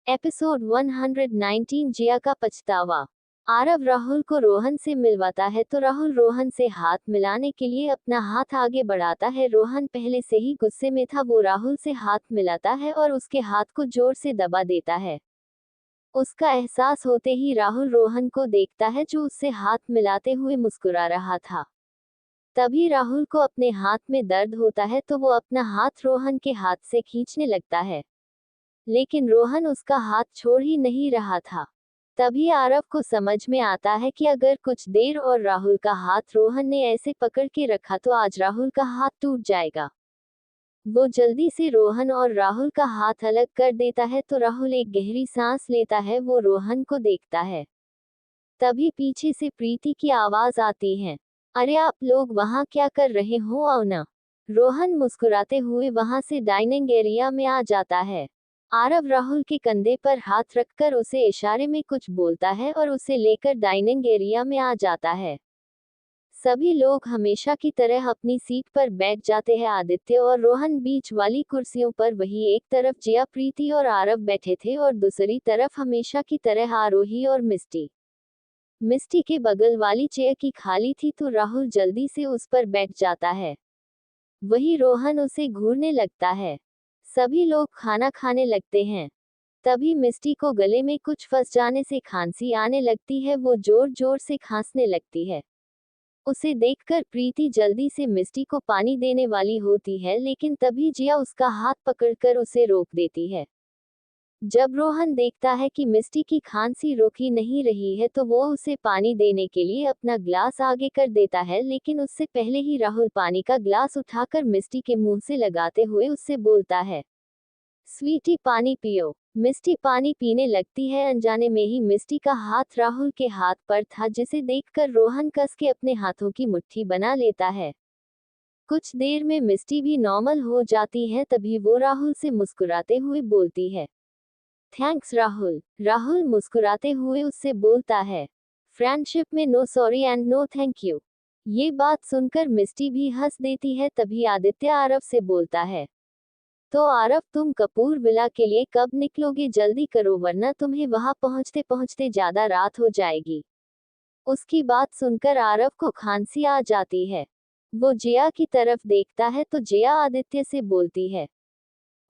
एपिसोड 119, जिया का पछतावा। आरव राहुल को रोहन से मिलवाता है तो राहुल रोहन से हाथ मिलाने के लिए अपना हाथ आगे बढ़ाता है। रोहन पहले से ही गुस्से में था, वो राहुल से हाथ मिलाता है और उसके हाथ को जोर से दबा देता है। उसका एहसास होते ही राहुल रोहन को देखता है जो उससे हाथ मिलाते हुए मुस्कुरा रहा था। तभी राहुल को अपने हाथ में दर्द होता है तो वो अपना हाथ रोहन के हाथ से खींचने लगता है, लेकिन रोहन उसका हाथ छोड़ ही नहीं रहा था। तभी आरव को समझ में आता है कि अगर कुछ देर और राहुल का हाथ रोहन ने ऐसे पकड़ के रखा तो आज राहुल का हाथ टूट जाएगा। वो जल्दी से रोहन और राहुल का हाथ अलग कर देता है तो राहुल एक गहरी सांस लेता है। वो रोहन को देखता है। तभी पीछे से प्रीति की आवाज आती है, अरे आप लोग वहाँ क्या कर रहे हो, आओ ना। रोहन मुस्कुराते हुए वहां से डाइनिंग एरिया में आ जाता है। आरव राहुल के कंधे पर हाथ रखकर उसे इशारे में कुछ बोलता है और उसे लेकर डाइनिंग एरिया में आ जाता है। सभी लोग हमेशा की तरह अपनी सीट पर बैठ जाते हैं। आदित्य और रोहन बीच वाली कुर्सियों पर, वही एक तरफ जिया, प्रीति और आरव बैठे थे और दूसरी तरफ हमेशा की तरह आरोही और मिस्टी। मिस्टी के बगल वाली चेयर की खाली थी तो राहुल जल्दी से उस पर बैठ जाता है। वही रोहन उसे घूरने लगता है। सभी लोग खाना खाने लगते हैं। तभी मिस्टी को गले में कुछ फंस जाने से खांसी आने लगती है। वो जोर जोर से खांसने लगती है। उसे देखकर प्रीति जल्दी से मिस्टी को पानी देने वाली होती है, लेकिन तभी जिया उसका हाथ पकड़कर उसे रोक देती है। जब रोहन देखता है कि मिस्टी की खांसी रुक ही नहीं रही है तो वो उसे पानी देने के लिए अपना ग्लास आगे कर देता है, लेकिन उससे पहले ही राहुल पानी का ग्लास उठाकर मिस्टी के मुंह से लगाते हुए उससे बोलता है, स्वीटी पानी पियो। मिस्टी पानी पीने लगती है। अनजाने में ही मिस्टी का हाथ राहुल के हाथ पर था, जिसे देखकर रोहन कस के अपने हाथों की मुट्ठी बना लेता है। कुछ देर में मिस्टी भी नॉर्मल हो जाती है। तभी वो राहुल से मुस्कुराते हुए बोलती है, थैंक्स राहुल। राहुल मुस्कुराते हुए उससे बोलता है, फ्रेंडशिप में no sorry and no thank you. ये बात सुनकर मिस्टी भी हंस देती है। तभी आदित्य आरव से बोलता है, तो आरव तुम कपूर विला के लिए कब निकलोगे, जल्दी करो वरना तुम्हें वहां पहुंचते पहुंचते ज्यादा रात हो जाएगी। उसकी बात सुनकर आरव को खांसी आ जाती है। वो जिया की तरफ देखता है तो जिया आदित्य से बोलती है,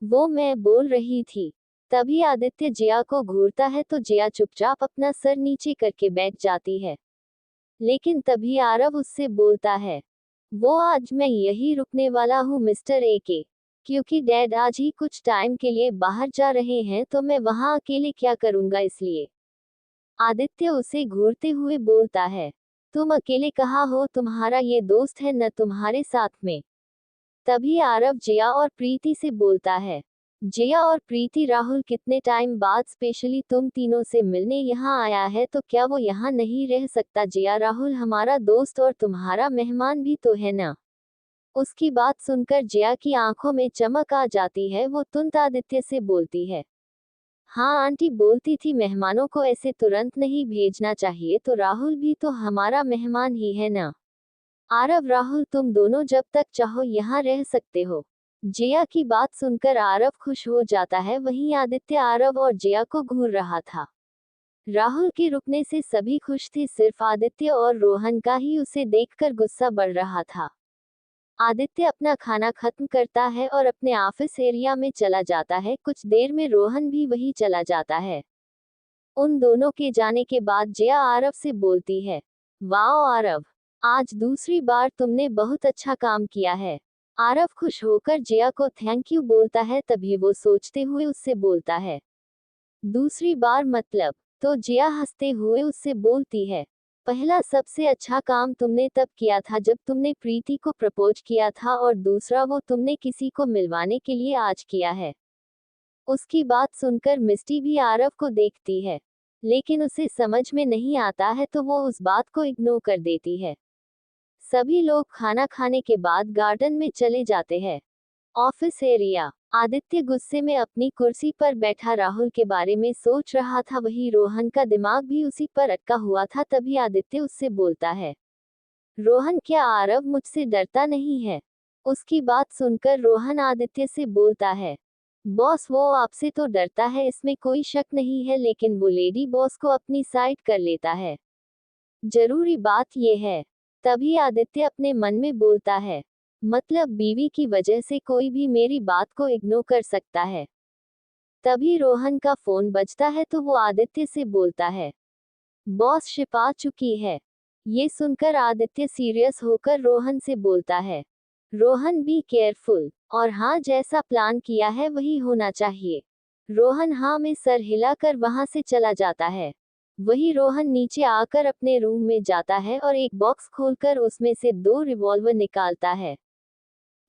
वो मैं बोल रही थी। तभी आदित्य जिया को घूरता है तो जिया चुपचाप अपना सर नीचे करके बैठ जाती है। लेकिन तभी आरव उससे बोलता है, वो आज मैं यही रुकने वाला हूँ मिस्टर ए के, क्योंकि डैड आज ही कुछ टाइम के लिए बाहर जा रहे हैं तो मैं वहां अकेले क्या करूंगा, इसलिए। आदित्य उसे घूरते हुए बोलता है, तुम अकेले कहाँ हो, तुम्हारा ये दोस्त है न तुम्हारे साथ में। तभी आरव जिया और प्रीति से बोलता है, जिया और प्रीति राहुल कितने टाइम बाद स्पेशली तुम तीनों से मिलने यहाँ आया है, तो क्या वो यहाँ नहीं रह सकता? जिया, राहुल हमारा दोस्त और तुम्हारा मेहमान भी तो है ना। उसकी बात सुनकर जिया की आंखों में चमक आ जाती है। वो तुरंत आदित्य से बोलती है, हाँ आंटी बोलती थी मेहमानों को ऐसे तुरंत नहीं भेजना चाहिए, तो राहुल भी तो हमारा मेहमान ही है ना। आरव, राहुल तुम दोनों जब तक चाहो यहाँ रह सकते हो। जिया की बात सुनकर आरव खुश हो जाता है। वहीं आदित्य आरव और जिया को घूर रहा था। राहुल के रुकने से सभी खुश थे, सिर्फ आदित्य और रोहन का ही उसे देखकर गुस्सा बढ़ रहा था। आदित्य अपना खाना खत्म करता है और अपने ऑफिस एरिया में चला जाता है। कुछ देर में रोहन भी वही चला जाता है। उन दोनों के जाने के बाद जिया आरव से बोलती है, वाओ आरव, आज दूसरी बार तुमने बहुत अच्छा काम किया है। आरव खुश होकर जिया को थैंक यू बोलता है। तभी वो सोचते हुए उससे बोलता है, दूसरी बार मतलब? तो जिया हंसते हुए उससे बोलती है, पहला सबसे अच्छा काम तुमने तब किया था जब तुमने प्रीति को प्रपोज किया था, और दूसरा वो तुमने किसी को मिलवाने के लिए आज किया है। उसकी बात सुनकर मिस्टी भी आरव को देखती है, लेकिन उसे समझ में नहीं आता है तो वो उस बात को इग्नोर कर देती है। सभी लोग खाना खाने के बाद गार्डन में चले जाते हैं। Office area. आदित्य गुस्से में अपनी कुर्सी पर बैठा राहुल के बारे में सोच रहा था। वही रोहन का दिमाग भी उसी पर अटका हुआ था। तभी आदित्य उससे बोलता है, रोहन, क्या आरव मुझसे डरता नहीं है? उसकी बात सुनकर रोहन आदित्य से बोलता है, बॉस वो आपसे तो डरता है, इसमें कोई शक नहीं है, लेकिन वो लेडी बॉस को अपनी साइड कर लेता है। जरूरी बात ये है। तभी आदित्य अपने मन में बोलता है, मतलब बीवी की वजह से कोई भी मेरी बात को इग्नोर कर सकता है। तभी रोहन का फोन बजता है तो वो आदित्य से बोलता है, बॉस शिप आ चुकी है। ये सुनकर आदित्य सीरियस होकर रोहन से बोलता है, रोहन बी केयरफुल, और हाँ जैसा प्लान किया है वही होना चाहिए। रोहन हाँ में सर हिलाकर वहां से चला जाता है। वही रोहन नीचे आकर अपने रूम में जाता है और एक बॉक्स खोलकर उसमें से 2 रिवॉल्वर निकालता है।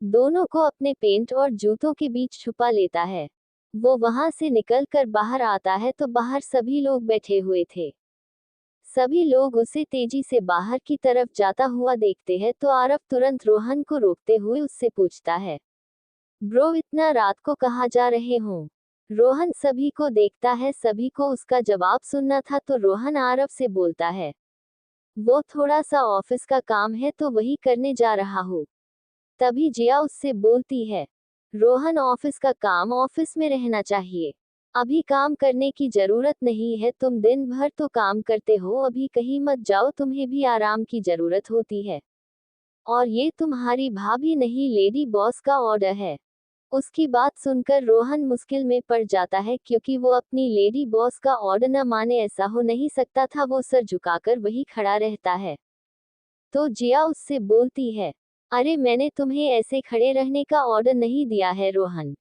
दोनों को अपने पेंट और जूतों के बीच छुपा लेता है। वो वहां से निकलकर बाहर आता है तो बाहर सभी लोग बैठे हुए थे। सभी लोग उसे तेजी से बाहर की तरफ जाता हुआ देखते हैं तो आरव तुरंत रोहन को रोकते हुए उससे पूछता है, ब्रो इतना रात को कहाँ जा रहे हो? रोहन सभी को देखता है। सभी को उसका जवाब सुनना था तो रोहन आरव से बोलता है, वो थोड़ा सा ऑफिस का काम है तो वही करने जा रहा हूँ। तभी जिया उससे बोलती है, रोहन ऑफिस का काम ऑफिस में रहना चाहिए, अभी काम करने की जरूरत नहीं है। तुम दिन भर तो काम करते हो, अभी कहीं मत जाओ, तुम्हें भी आराम की जरूरत होती है। और ये तुम्हारी भाभी नहीं, लेडी बॉस का ऑर्डर है। उसकी बात सुनकर रोहन मुश्किल में पड़ जाता है, क्योंकि वो अपनी लेडी बॉस का ऑर्डर न माने, ऐसा हो नहीं सकता था। वो सर झुकाकर वही खड़ा रहता है। तो जिया उससे बोलती है, अरे मैंने तुम्हें ऐसे खड़े रहने का ऑर्डर नहीं दिया है रोहन,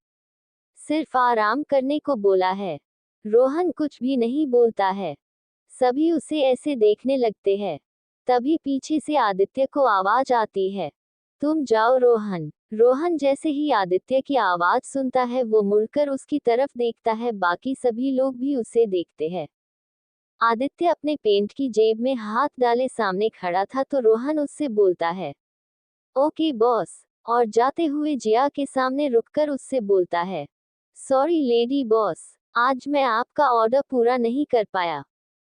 सिर्फ आराम करने को बोला है। रोहन कुछ भी नहीं बोलता है। सभी उसे ऐसे देखने लगते हैं। तभी पीछे से आदित्य को आवाज आती है, तुम जाओ रोहन। रोहन जैसे ही आदित्य की आवाज सुनता है वो मुड़कर उसकी तरफ देखता है। बाकी सभी लोग भी उसे देखते हैं। आदित्य अपने पेंट की जेब में हाथ डाले सामने खड़ा था तो रोहन उससे बोलता है, ओके बॉस, और जाते हुए जिया के सामने रुककर उससे बोलता है, सॉरी लेडी बॉस, आज मैं आपका ऑर्डर पूरा नहीं कर पाया।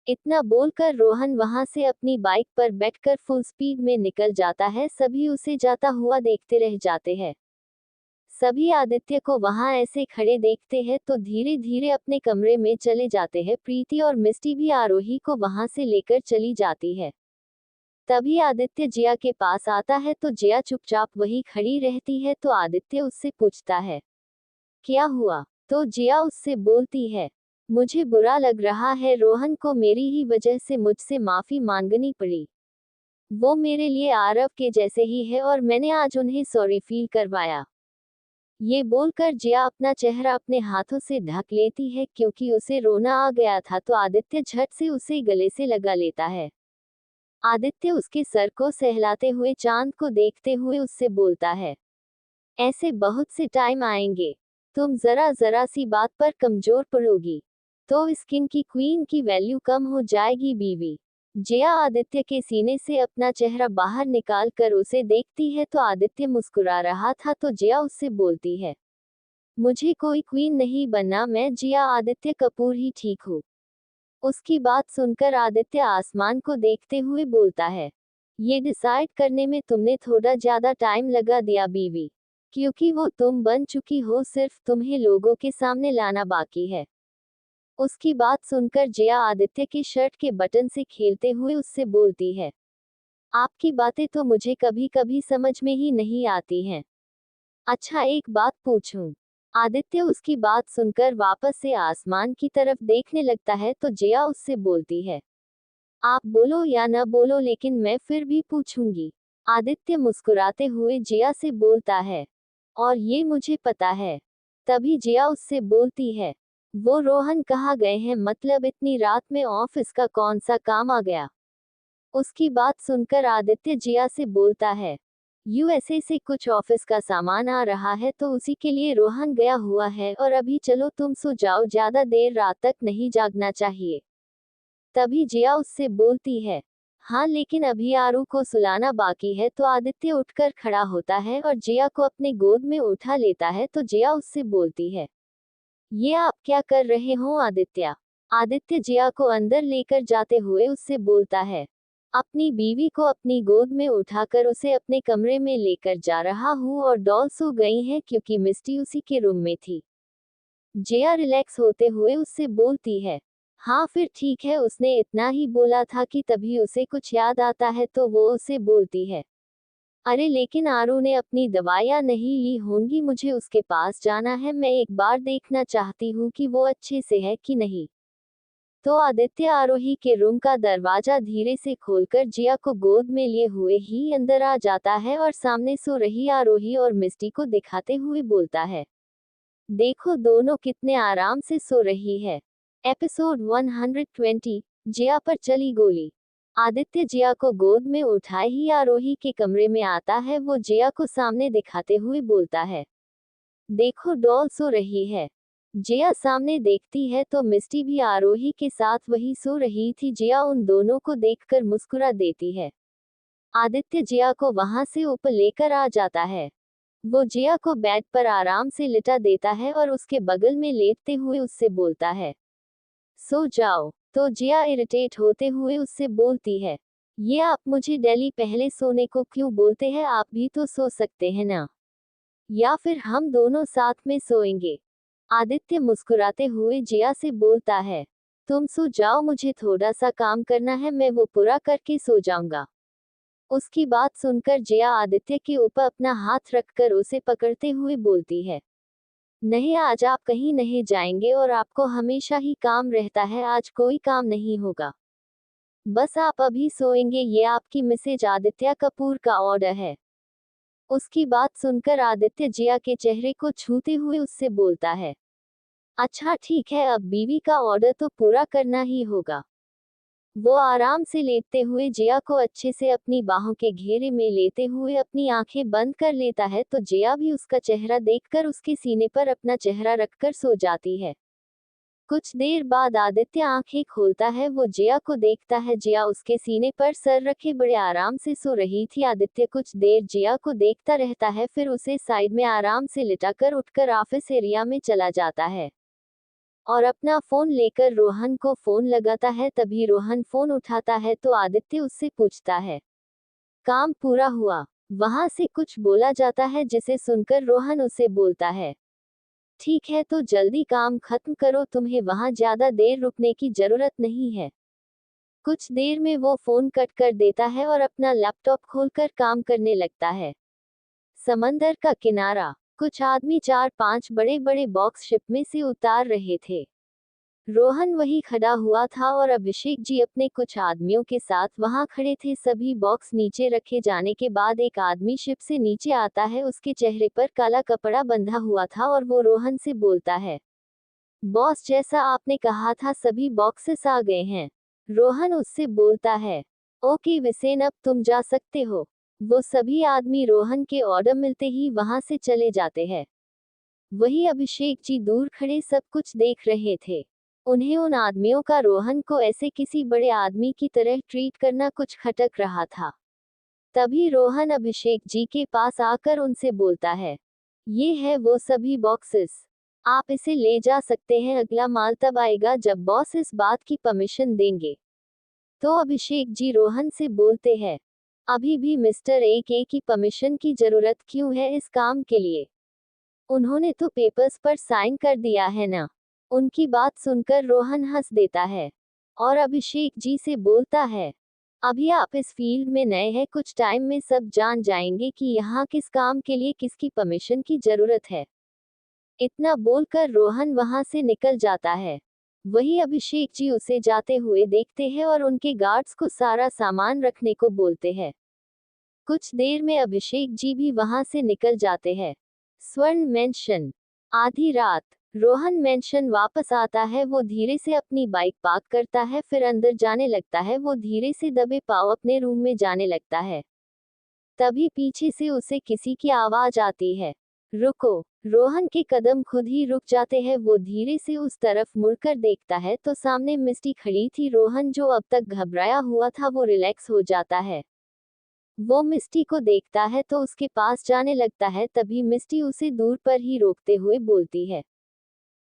इतना बोलकर रोहन वहां से अपनी बाइक पर बैठकर फुल स्पीड में निकल जाता है। सभी उसे जाता हुआ देखते रह जाते हैं। सभी आदित्य को वहां ऐसे खड़े देखते हैं तो धीरे धीरे अपने कमरे में चले जाते हैं। प्रीति और मिस्टी भी आरोही को वहां से लेकर चली जाती है। तभी आदित्य जिया के पास आता है तो जिया चुपचाप वही खड़ी रहती है। तो आदित्य उससे पूछता है, क्या हुआ? तो जिया उससे बोलती है, मुझे बुरा लग रहा है, रोहन को मेरी ही वजह से मुझसे माफी मांगनी पड़ी। वो मेरे लिए आरव के जैसे ही है और मैंने आज उन्हें सॉरी फील करवाया। ये बोलकर जिया अपना चेहरा अपने हाथों से ढक लेती है, क्योंकि उसे रोना आ गया था। तो आदित्य झट से उसे गले से लगा लेता है। आदित्य उसके सर को सहलाते हुए चांद को देखते हुए उससे बोलता है, ऐसे बहुत से टाइम आएंगे तुम जरा जरा सी बात पर कमजोर पड़ोगी तो इस किंग की क्वीन की वैल्यू कम हो जाएगी बीवी। जया आदित्य के सीने से अपना चेहरा बाहर निकाल कर उसे देखती है तो आदित्य मुस्कुरा रहा था तो जया उससे बोलती है, मुझे कोई क्वीन नहीं बनना, मैं जिया आदित्य कपूर ही ठीक हूँ। उसकी बात सुनकर आदित्य आसमान को देखते हुए बोलता है, ये डिसाइड करने में तुमने थोड़ा ज्यादा टाइम लगा दिया बीवी, क्योंकि वो तुम बन चुकी हो, सिर्फ तुम्हें लोगों के सामने लाना बाकी है। उसकी बात सुनकर जया आदित्य की शर्ट के बटन से खेलते हुए उससे बोलती है, आपकी बातें तो मुझे कभी कभी समझ में ही नहीं आती हैं। अच्छा एक बात पूछूं? आदित्य उसकी बात सुनकर वापस से आसमान की तरफ देखने लगता है तो जया उससे बोलती है, आप बोलो या न बोलो लेकिन मैं फिर भी पूछूंगी। आदित्य मुस्कुराते हुए जया से बोलता है, और ये मुझे पता है। तभी जया उससे बोलती है, वो रोहन कहाँ गए हैं, मतलब इतनी रात में ऑफिस का कौन सा काम आ गया? उसकी बात सुनकर आदित्य जया से बोलता है, यूएसए से कुछ ऑफिस का सामान आ रहा है तो उसी के लिए रोहन गया हुआ है, और अभी चलो तुम सो जाओ, ज्यादा देर रात तक नहीं जागना चाहिए। तभी जया उससे बोलती है, हाँ लेकिन अभी आरू को सुलाना बाकी है। तो आदित्य उठकर खड़ा होता है और जया को अपने गोद में उठा लेता है तो जया उससे बोलती है, ये आप क्या कर रहे हो आदित्य? आदित्य जया को अंदर लेकर जाते हुए उससे बोलता है, अपनी बीवी को अपनी गोद में उठाकर उसे अपने कमरे में लेकर जा रहा हूँ, और डॉल सो गई है क्योंकि मिस्टी उसी के रूम में थी। जया रिलैक्स होते हुए उससे बोलती है, हाँ फिर ठीक है। उसने इतना ही बोला था कि तभी उसे कुछ याद आता है तो वो उसे बोलती है, अरे लेकिन आरू ने अपनी दवाइयाँ नहीं ली होंगी, मुझे उसके पास जाना है, मैं एक बार देखना चाहती हूँ कि वो अच्छे से है कि नहीं। तो आदित्य आरोही के रूम का दरवाजा धीरे से खोलकर जिया को गोद में लिए हुए ही अंदर आ जाता है और सामने सो रही आरोही और मिस्टी को दिखाते हुए बोलता है, देखो दोनों कितने आराम से सो रही है। एपिसोड 120, जिया पर चली गोली। आदित्य जिया को गोद में उठाए ही आरोही के कमरे में आता है। वो जिया को सामने दिखाते हुए बोलता है, देखो डॉल सो रही है। जिया सामने देखती है तो मिस्टी भी आरोही के साथ वही सो रही थी। जिया उन दोनों को देखकर मुस्कुरा देती है। आदित्य जिया को वहां से ऊपर लेकर आ जाता है। वो जिया को बेड पर आराम से लिटा देता है और उसके बगल में लेटते हुए उससे बोलता है, सो जाओ। तो जिया इरिटेट होते हुए उससे बोलती है, ये आप मुझे डेली पहले सोने को क्यों बोलते हैं, आप भी तो सो सकते हैं ना, या फिर हम दोनों साथ में सोएंगे। आदित्य मुस्कुराते हुए जिया से बोलता है, तुम सो जाओ, मुझे थोड़ा सा काम करना है, मैं वो पूरा करके सो जाऊंगा। उसकी बात सुनकर जिया आदित्य के ऊपर अपना हाथ रखकर उसे पकड़ते हुए बोलती है, नहीं आज आप कहीं नहीं जाएंगे और आपको हमेशा ही काम रहता है, आज कोई काम नहीं होगा, बस आप अभी सोएंगे, ये आपकी मिसेज आदित्य कपूर का ऑर्डर है। उसकी बात सुनकर आदित्य जिया के चेहरे को छूते हुए उससे बोलता है, अच्छा ठीक है, अब बीवी का ऑर्डर तो पूरा करना ही होगा। वो आराम से लेटते हुए जिया को अच्छे से अपनी बाहों के घेरे में लेते हुए अपनी आंखें बंद कर लेता है तो जिया भी उसका चेहरा देखकर उसके सीने पर अपना चेहरा रखकर सो जाती है। कुछ देर बाद आदित्य आंखें खोलता है। वो जिया को देखता है। जिया उसके सीने पर सर रखे बड़े आराम से सो रही थी। आदित्य कुछ देर जिया को देखता रहता है, फिर उसे साइड में आराम से लिटाकर उठकर ऑफिस एरिया में चला जाता है और अपना फोन लेकर रोहन को फोन लगाता है। तभी रोहन फोन उठाता है तो आदित्य उससे पूछता है, काम पूरा हुआ? वहां से कुछ बोला जाता है जिसे सुनकर रोहन उसे बोलता है, ठीक है तो जल्दी काम खत्म करो, तुम्हें वहां ज्यादा देर रुकने की जरूरत नहीं है। कुछ देर में वो फोन कट कर देता है और अपना लैपटॉप खोलकर काम करने लगता है। समंदर का किनारा। कुछ आदमी 4-5 बड़े बड़े बॉक्स शिप में से उतार रहे थे। रोहन वही खड़ा हुआ था और अभिषेक जी अपने कुछ आदमियों के साथ वहां खड़े थे। सभी बॉक्स नीचे रखे जाने के बाद एक आदमी शिप से नीचे आता है। उसके चेहरे पर काला कपड़ा बंधा हुआ था और वो रोहन से बोलता है, बॉस जैसा आपने कहा था सभी बॉक्सेस आ गए हैं। रोहन उससे बोलता है, ओके विसेन अब तुम जा सकते हो। वो सभी आदमी रोहन के ऑर्डर मिलते ही वहां से चले जाते हैं। वही अभिषेक जी दूर खड़े सब कुछ देख रहे थे। उन्हें उन आदमियों का रोहन को ऐसे किसी बड़े आदमी की तरह ट्रीट करना कुछ खटक रहा था। तभी रोहन अभिषेक जी के पास आकर उनसे बोलता है, ये है वो सभी बॉक्सेस, आप इसे ले जा सकते हैं, अगला माल तब आएगा जब बॉस इस बात की परमिशन देंगे। तो अभिषेक जी रोहन से बोलते हैं, अभी भी मिस्टर ए की परमिशन की जरूरत क्यों है इस काम के लिए? उन्होंने तो पेपर्स पर साइन कर दिया है ना। उनकी बात सुनकर रोहन हंस देता है और अभिषेक जी से बोलता है, अभी आप इस फील्ड में नए हैं, कुछ टाइम में सब जान जाएंगे कि यहाँ किस काम के लिए किसकी परमिशन की जरूरत है। इतना बोलकर रोहन वहां से निकल जाता है। वही अभिषेक जी उसे जाते हुए देखते हैं और उनके गार्ड्स को सारा सामान रखने को बोलते हैं। कुछ देर में अभिषेक जी भी वहां से निकल जाते हैं। स्वर्ण मेंशन। आधी रात रोहन मेंशन वापस आता है। वो धीरे से अपनी बाइक पार्क करता है, फिर अंदर जाने लगता है। वो धीरे से दबे पांव अपने रूम में जाने लगता है। तभी पीछे से उसे किसी की आवाज आती है, रुको। रोहन के कदम खुद ही रुक जाते हैं। वो धीरे से उस तरफ मुड़कर देखता है तो सामने मिस्टी खड़ी थी। रोहन जो अब तक घबराया हुआ था वो रिलैक्स हो जाता है। वो मिस्टी को देखता है तो उसके पास जाने लगता है। तभी मिस्टी उसे दूर पर ही रोकते हुए बोलती है,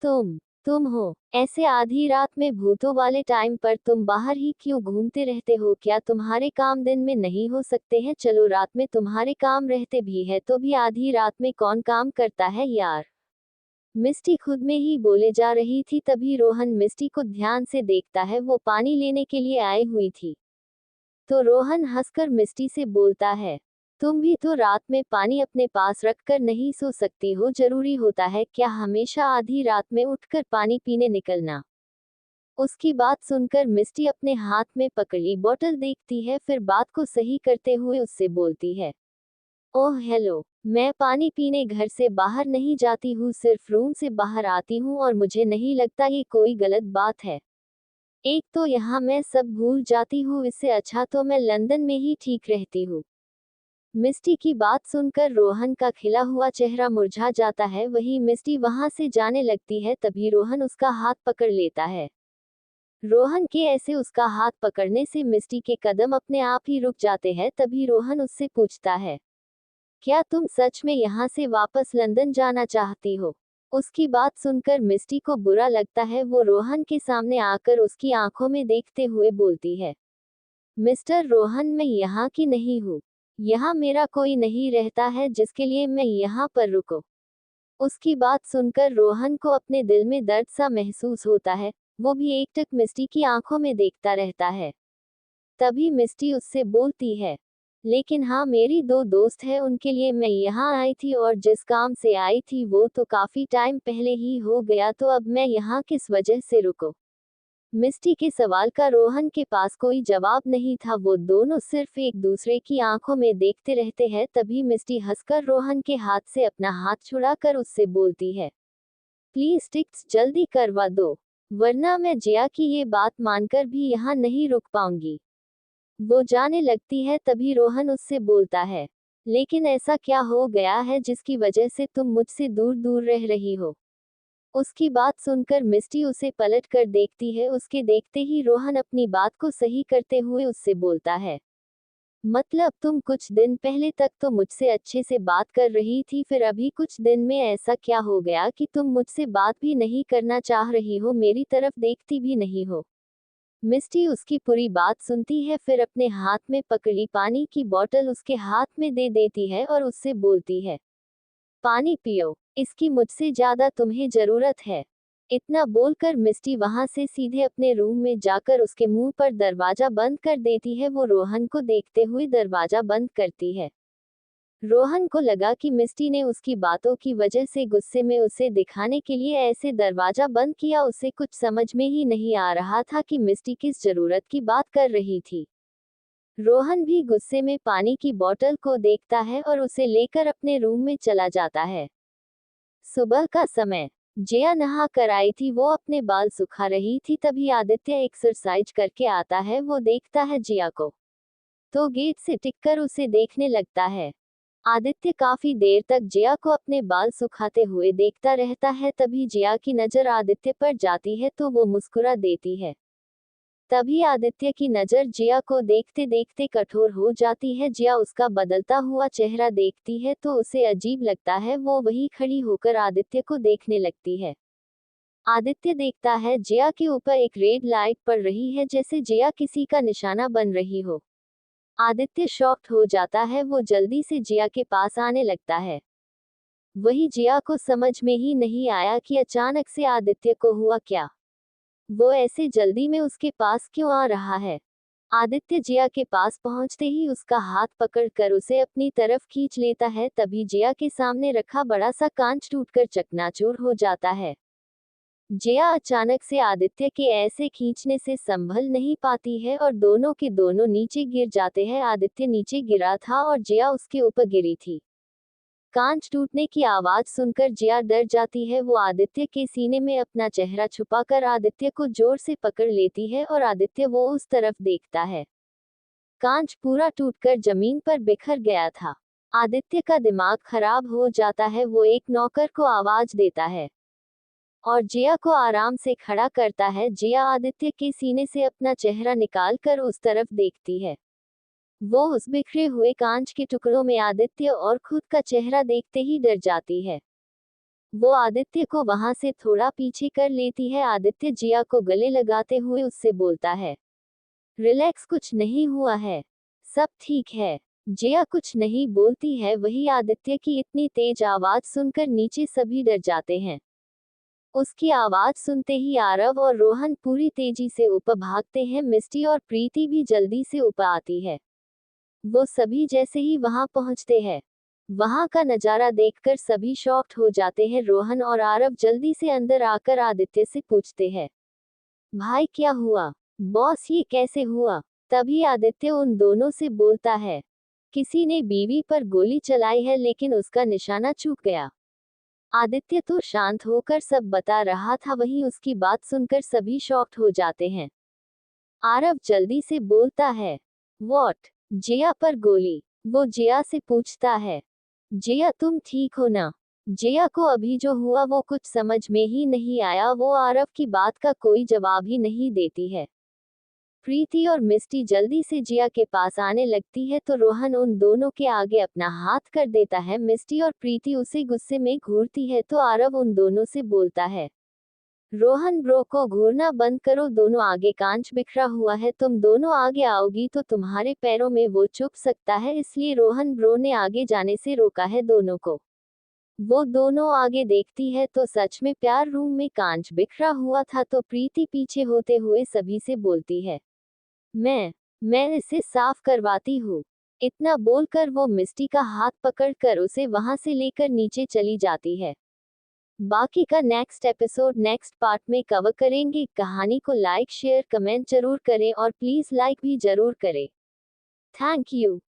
तुम हो। ऐसे आधी रात में भूतों वाले टाइम पर तुम बाहर ही क्यों घूमते रहते हो? क्या तुम्हारे काम दिन में नहीं हो सकते हैं? चलो, रात में तुम्हारे काम रहते भी है तो भी आधी रात में कौन काम करता है यार? मिस्टी खुद में ही बोले जा रही थी। तभी रोहन मिस्टी को ध्यान से देखता है। वो पानी लेने के लिए आई हुई थी। तो रोहन हंसकर मिस्टी से बोलता है, तुम भी तो रात में पानी अपने पास रखकर नहीं सो सकती हो? जरूरी होता है क्या हमेशा आधी रात में उठकर पानी पीने निकलना? उसकी बात सुनकर मिस्टी अपने हाथ में पकड़ी बोतल देखती है, फिर बात को सही करते हुए उससे बोलती है, ओह हेलो, मैं पानी पीने घर से बाहर नहीं जाती हूँ, सिर्फ रूम से बाहर आती हूँ और मुझे नहीं लगता ये कोई गलत बात है। एक तो यहाँ मैं सब भूल जाती हूँ, इससे अच्छा तो मैं लंदन में ही ठीक रहती हूँ। मिस्टी की बात सुनकर रोहन का खिला हुआ चेहरा मुरझा जाता है। वही मिस्टी वहां से जाने लगती है। तभी रोहन उसका हाथ पकड़ लेता है। रोहन के ऐसे उसका हाथ पकड़ने से मिस्टी के कदम अपने आप ही रुक जाते हैं। तभी रोहन उससे पूछता है, क्या तुम सच में यहाँ से वापस लंदन जाना चाहती हो? उसकी बात सुनकर मिस्टी को बुरा लगता है। वो रोहन के सामने आकर उसकी आंखों में देखते हुए बोलती है, मिस्टर रोहन, मैं यहाँ की नहीं हूँ। यहाँ मेरा कोई नहीं रहता है जिसके लिए मैं यहाँ पर रुको। उसकी बात सुनकर रोहन को अपने दिल में दर्द सा महसूस होता है। वो भी एकटक मिस्टी की आंखों में देखता रहता है। तभी मिस्टी उससे बोलती है, लेकिन हाँ, मेरी दो दोस्त है, उनके लिए मैं यहाँ आई थी और जिस काम से आई थी वो तो काफी टाइम पहले ही हो गया, तो अब मैं यहाँ किस वजह से रुको? मिस्टी के सवाल का रोहन के पास कोई जवाब नहीं था। वो दोनों सिर्फ एक दूसरे की आंखों में देखते रहते हैं। तभी मिस्टी हंसकर रोहन के हाथ से अपना हाथ छुड़ाकर उससे बोलती है, प्लीज टिक्स जल्दी करवा दो, वरना मैं जिया की ये बात मानकर भी यहाँ नहीं रुक पाऊंगी। वो जाने लगती है। तभी रोहन उससे बोलता है, लेकिन ऐसा क्या हो गया है जिसकी वजह से तुम मुझसे दूर दूर रह रही हो? उसकी बात सुनकर मिस्टी उसे पलट कर देखती है। उसके देखते ही रोहन अपनी बात को सही करते हुए उससे बोलता है, मतलब तुम कुछ दिन पहले तक तो मुझसे अच्छे से बात कर रही थी, फिर अभी कुछ दिन में ऐसा क्या हो गया कि तुम मुझसे बात भी नहीं करना चाह रही हो, मेरी तरफ देखती भी नहीं हो? मिस्टी उसकी पूरी बात सुनती है, फिर अपने हाथ में पकड़ी पानी की बोतल उसके हाथ में दे देती है और उससे बोलती है, पानी पियो, इसकी मुझसे ज्यादा तुम्हें जरूरत है। इतना बोलकर मिस्टी वहां से सीधे अपने रूम में जाकर उसके मुंह पर दरवाजा बंद कर देती है। वो रोहन को देखते हुए दरवाजा बंद करती है। रोहन को लगा कि मिस्टी ने उसकी बातों की वजह से गुस्से में उसे दिखाने के लिए ऐसे दरवाजा बंद किया। उसे कुछ समझ में ही नहीं आ रहा था कि मिस्टी किस जरूरत की बात कर रही थी। रोहन भी गुस्से में पानी की बोतल को देखता है और उसे लेकर अपने रूम में चला जाता है। सुबह का समय। जिया नहा कर आई थी। वो अपने बाल सुखा रही थी। तभी आदित्य एक्सरसाइज करके आता है। वो देखता है जिया को, तो गेट से टिककर उसे देखने लगता है। आदित्य काफी देर तक जिया को अपने बाल सुखाते हुए देखता रहता है। तभी जिया की नजर आदित्य पर जाती है तो वो मुस्कुरा देती है। तभी आदित्य की नजर जिया को देखते देखते कठोर हो जाती है। जिया उसका बदलता हुआ चेहरा देखती है तो उसे अजीब लगता है। वो वहीं खड़ी होकर आदित्य को देखने लगती है। आदित्य देखता है जिया के ऊपर एक रेड लाइट पड़ रही है, जैसे जिया किसी का निशाना बन रही हो। आदित्य शॉक्ड हो जाता है। वो जल्दी से जिया के पास आने लगता है। वही जिया को समझ में ही नहीं आया कि अचानक से आदित्य को हुआ क्या। वो ऐसे जल्दी में उसके पास क्यों आ रहा है। आदित्य जिया के पास पहुंचते ही उसका हाथ पकड़कर उसे अपनी तरफ खींच लेता है। तभी जिया के सामने रखा बड़ा सा कांच टूटकर चकनाचूर हो जाता है। जिया अचानक से आदित्य के ऐसे खींचने से संभल नहीं पाती है और दोनों के दोनों नीचे गिर जाते हैं। आदित्य नीचे गिरा था और जिया उसके ऊपर गिरी थी। कांच टूटने की आवाज सुनकर जिया डर जाती है। वो आदित्य के सीने में अपना चेहरा छुपाकर आदित्य को जोर से पकड़ लेती है और आदित्य वो उस तरफ देखता है। कांच पूरा टूटकर जमीन पर बिखर गया था। आदित्य का दिमाग खराब हो जाता है। वो एक नौकर को आवाज देता है और जिया को आराम से खड़ा करता है। जिया आदित्य के सीने से अपना चेहरा निकालकर उस तरफ देखती है। वो उस बिखरे हुए कांच के टुकड़ों में आदित्य और खुद का चेहरा देखते ही डर जाती है। वो आदित्य को वहां से थोड़ा पीछे कर लेती है। आदित्य जिया को गले लगाते हुए उससे बोलता है, रिलैक्स, कुछ नहीं हुआ है, सब ठीक है। जिया कुछ नहीं बोलती है। वही आदित्य की इतनी तेज आवाज सुनकर नीचे सभी डर जाते हैं। उसकी आवाज सुनते ही आरव और रोहन पूरी तेजी से ऊपर भागते हैं। मिस्टी और प्रीति भी जल्दी से ऊपर आती है। वो सभी जैसे ही वहां पहुंचते हैं, वहां का नजारा देखकर सभी शॉक्ड हो जाते हैं। रोहन और आरव जल्दी से अंदर आकर आदित्य से पूछते हैं, भाई क्या हुआ? बॉस ये कैसे हुआ? तभी आदित्य उन दोनों से बोलता है, किसी ने बीवी पर गोली चलाई है लेकिन उसका निशाना चूक गया। आदित्य तो शांत होकर सब बता रहा था। वहीं उसकी बात सुनकर सभी शॉक्ड हो जाते हैं। आरव जल्दी से बोलता है, व्हाट? जिया पर गोली? वो जिया से पूछता है, जिया तुम ठीक हो ना? जिया को अभी जो हुआ वो कुछ समझ में ही नहीं आया। वो आरव की बात का कोई जवाब ही नहीं देती है। प्रीति और मिस्टी जल्दी से जिया के पास आने लगती है तो रोहन उन दोनों के आगे अपना हाथ कर देता है। मिस्टी और प्रीति उसे गुस्से में घूरती है तो आरव उन दोनों से बोलता है, रोहन ब्रो को घूरना बंद करो, दोनों आगे कांच बिखरा हुआ है, तुम दोनों आगे आओगी तो तुम्हारे पैरों में वो चुभ सकता है, इसलिए रोहन ब्रो ने आगे जाने से रोका है दोनों को। वो दोनों आगे देखती है तो सच में प्यार रूम में कांच बिखरा हुआ था। तो प्रीति पीछे होते हुए सभी से बोलती है, मैं इसे साफ करवाती हूँ। इतना बोलकर वो मिस्टी का हाथ पकड़कर उसे वहां से लेकर नीचे चली जाती है। बाकी का नेक्स्ट एपिसोड नेक्स्ट पार्ट में कवर करेंगे। कहानी को लाइक शेयर कमेंट जरूर करें और प्लीज लाइक भी जरूर करें। Thank you.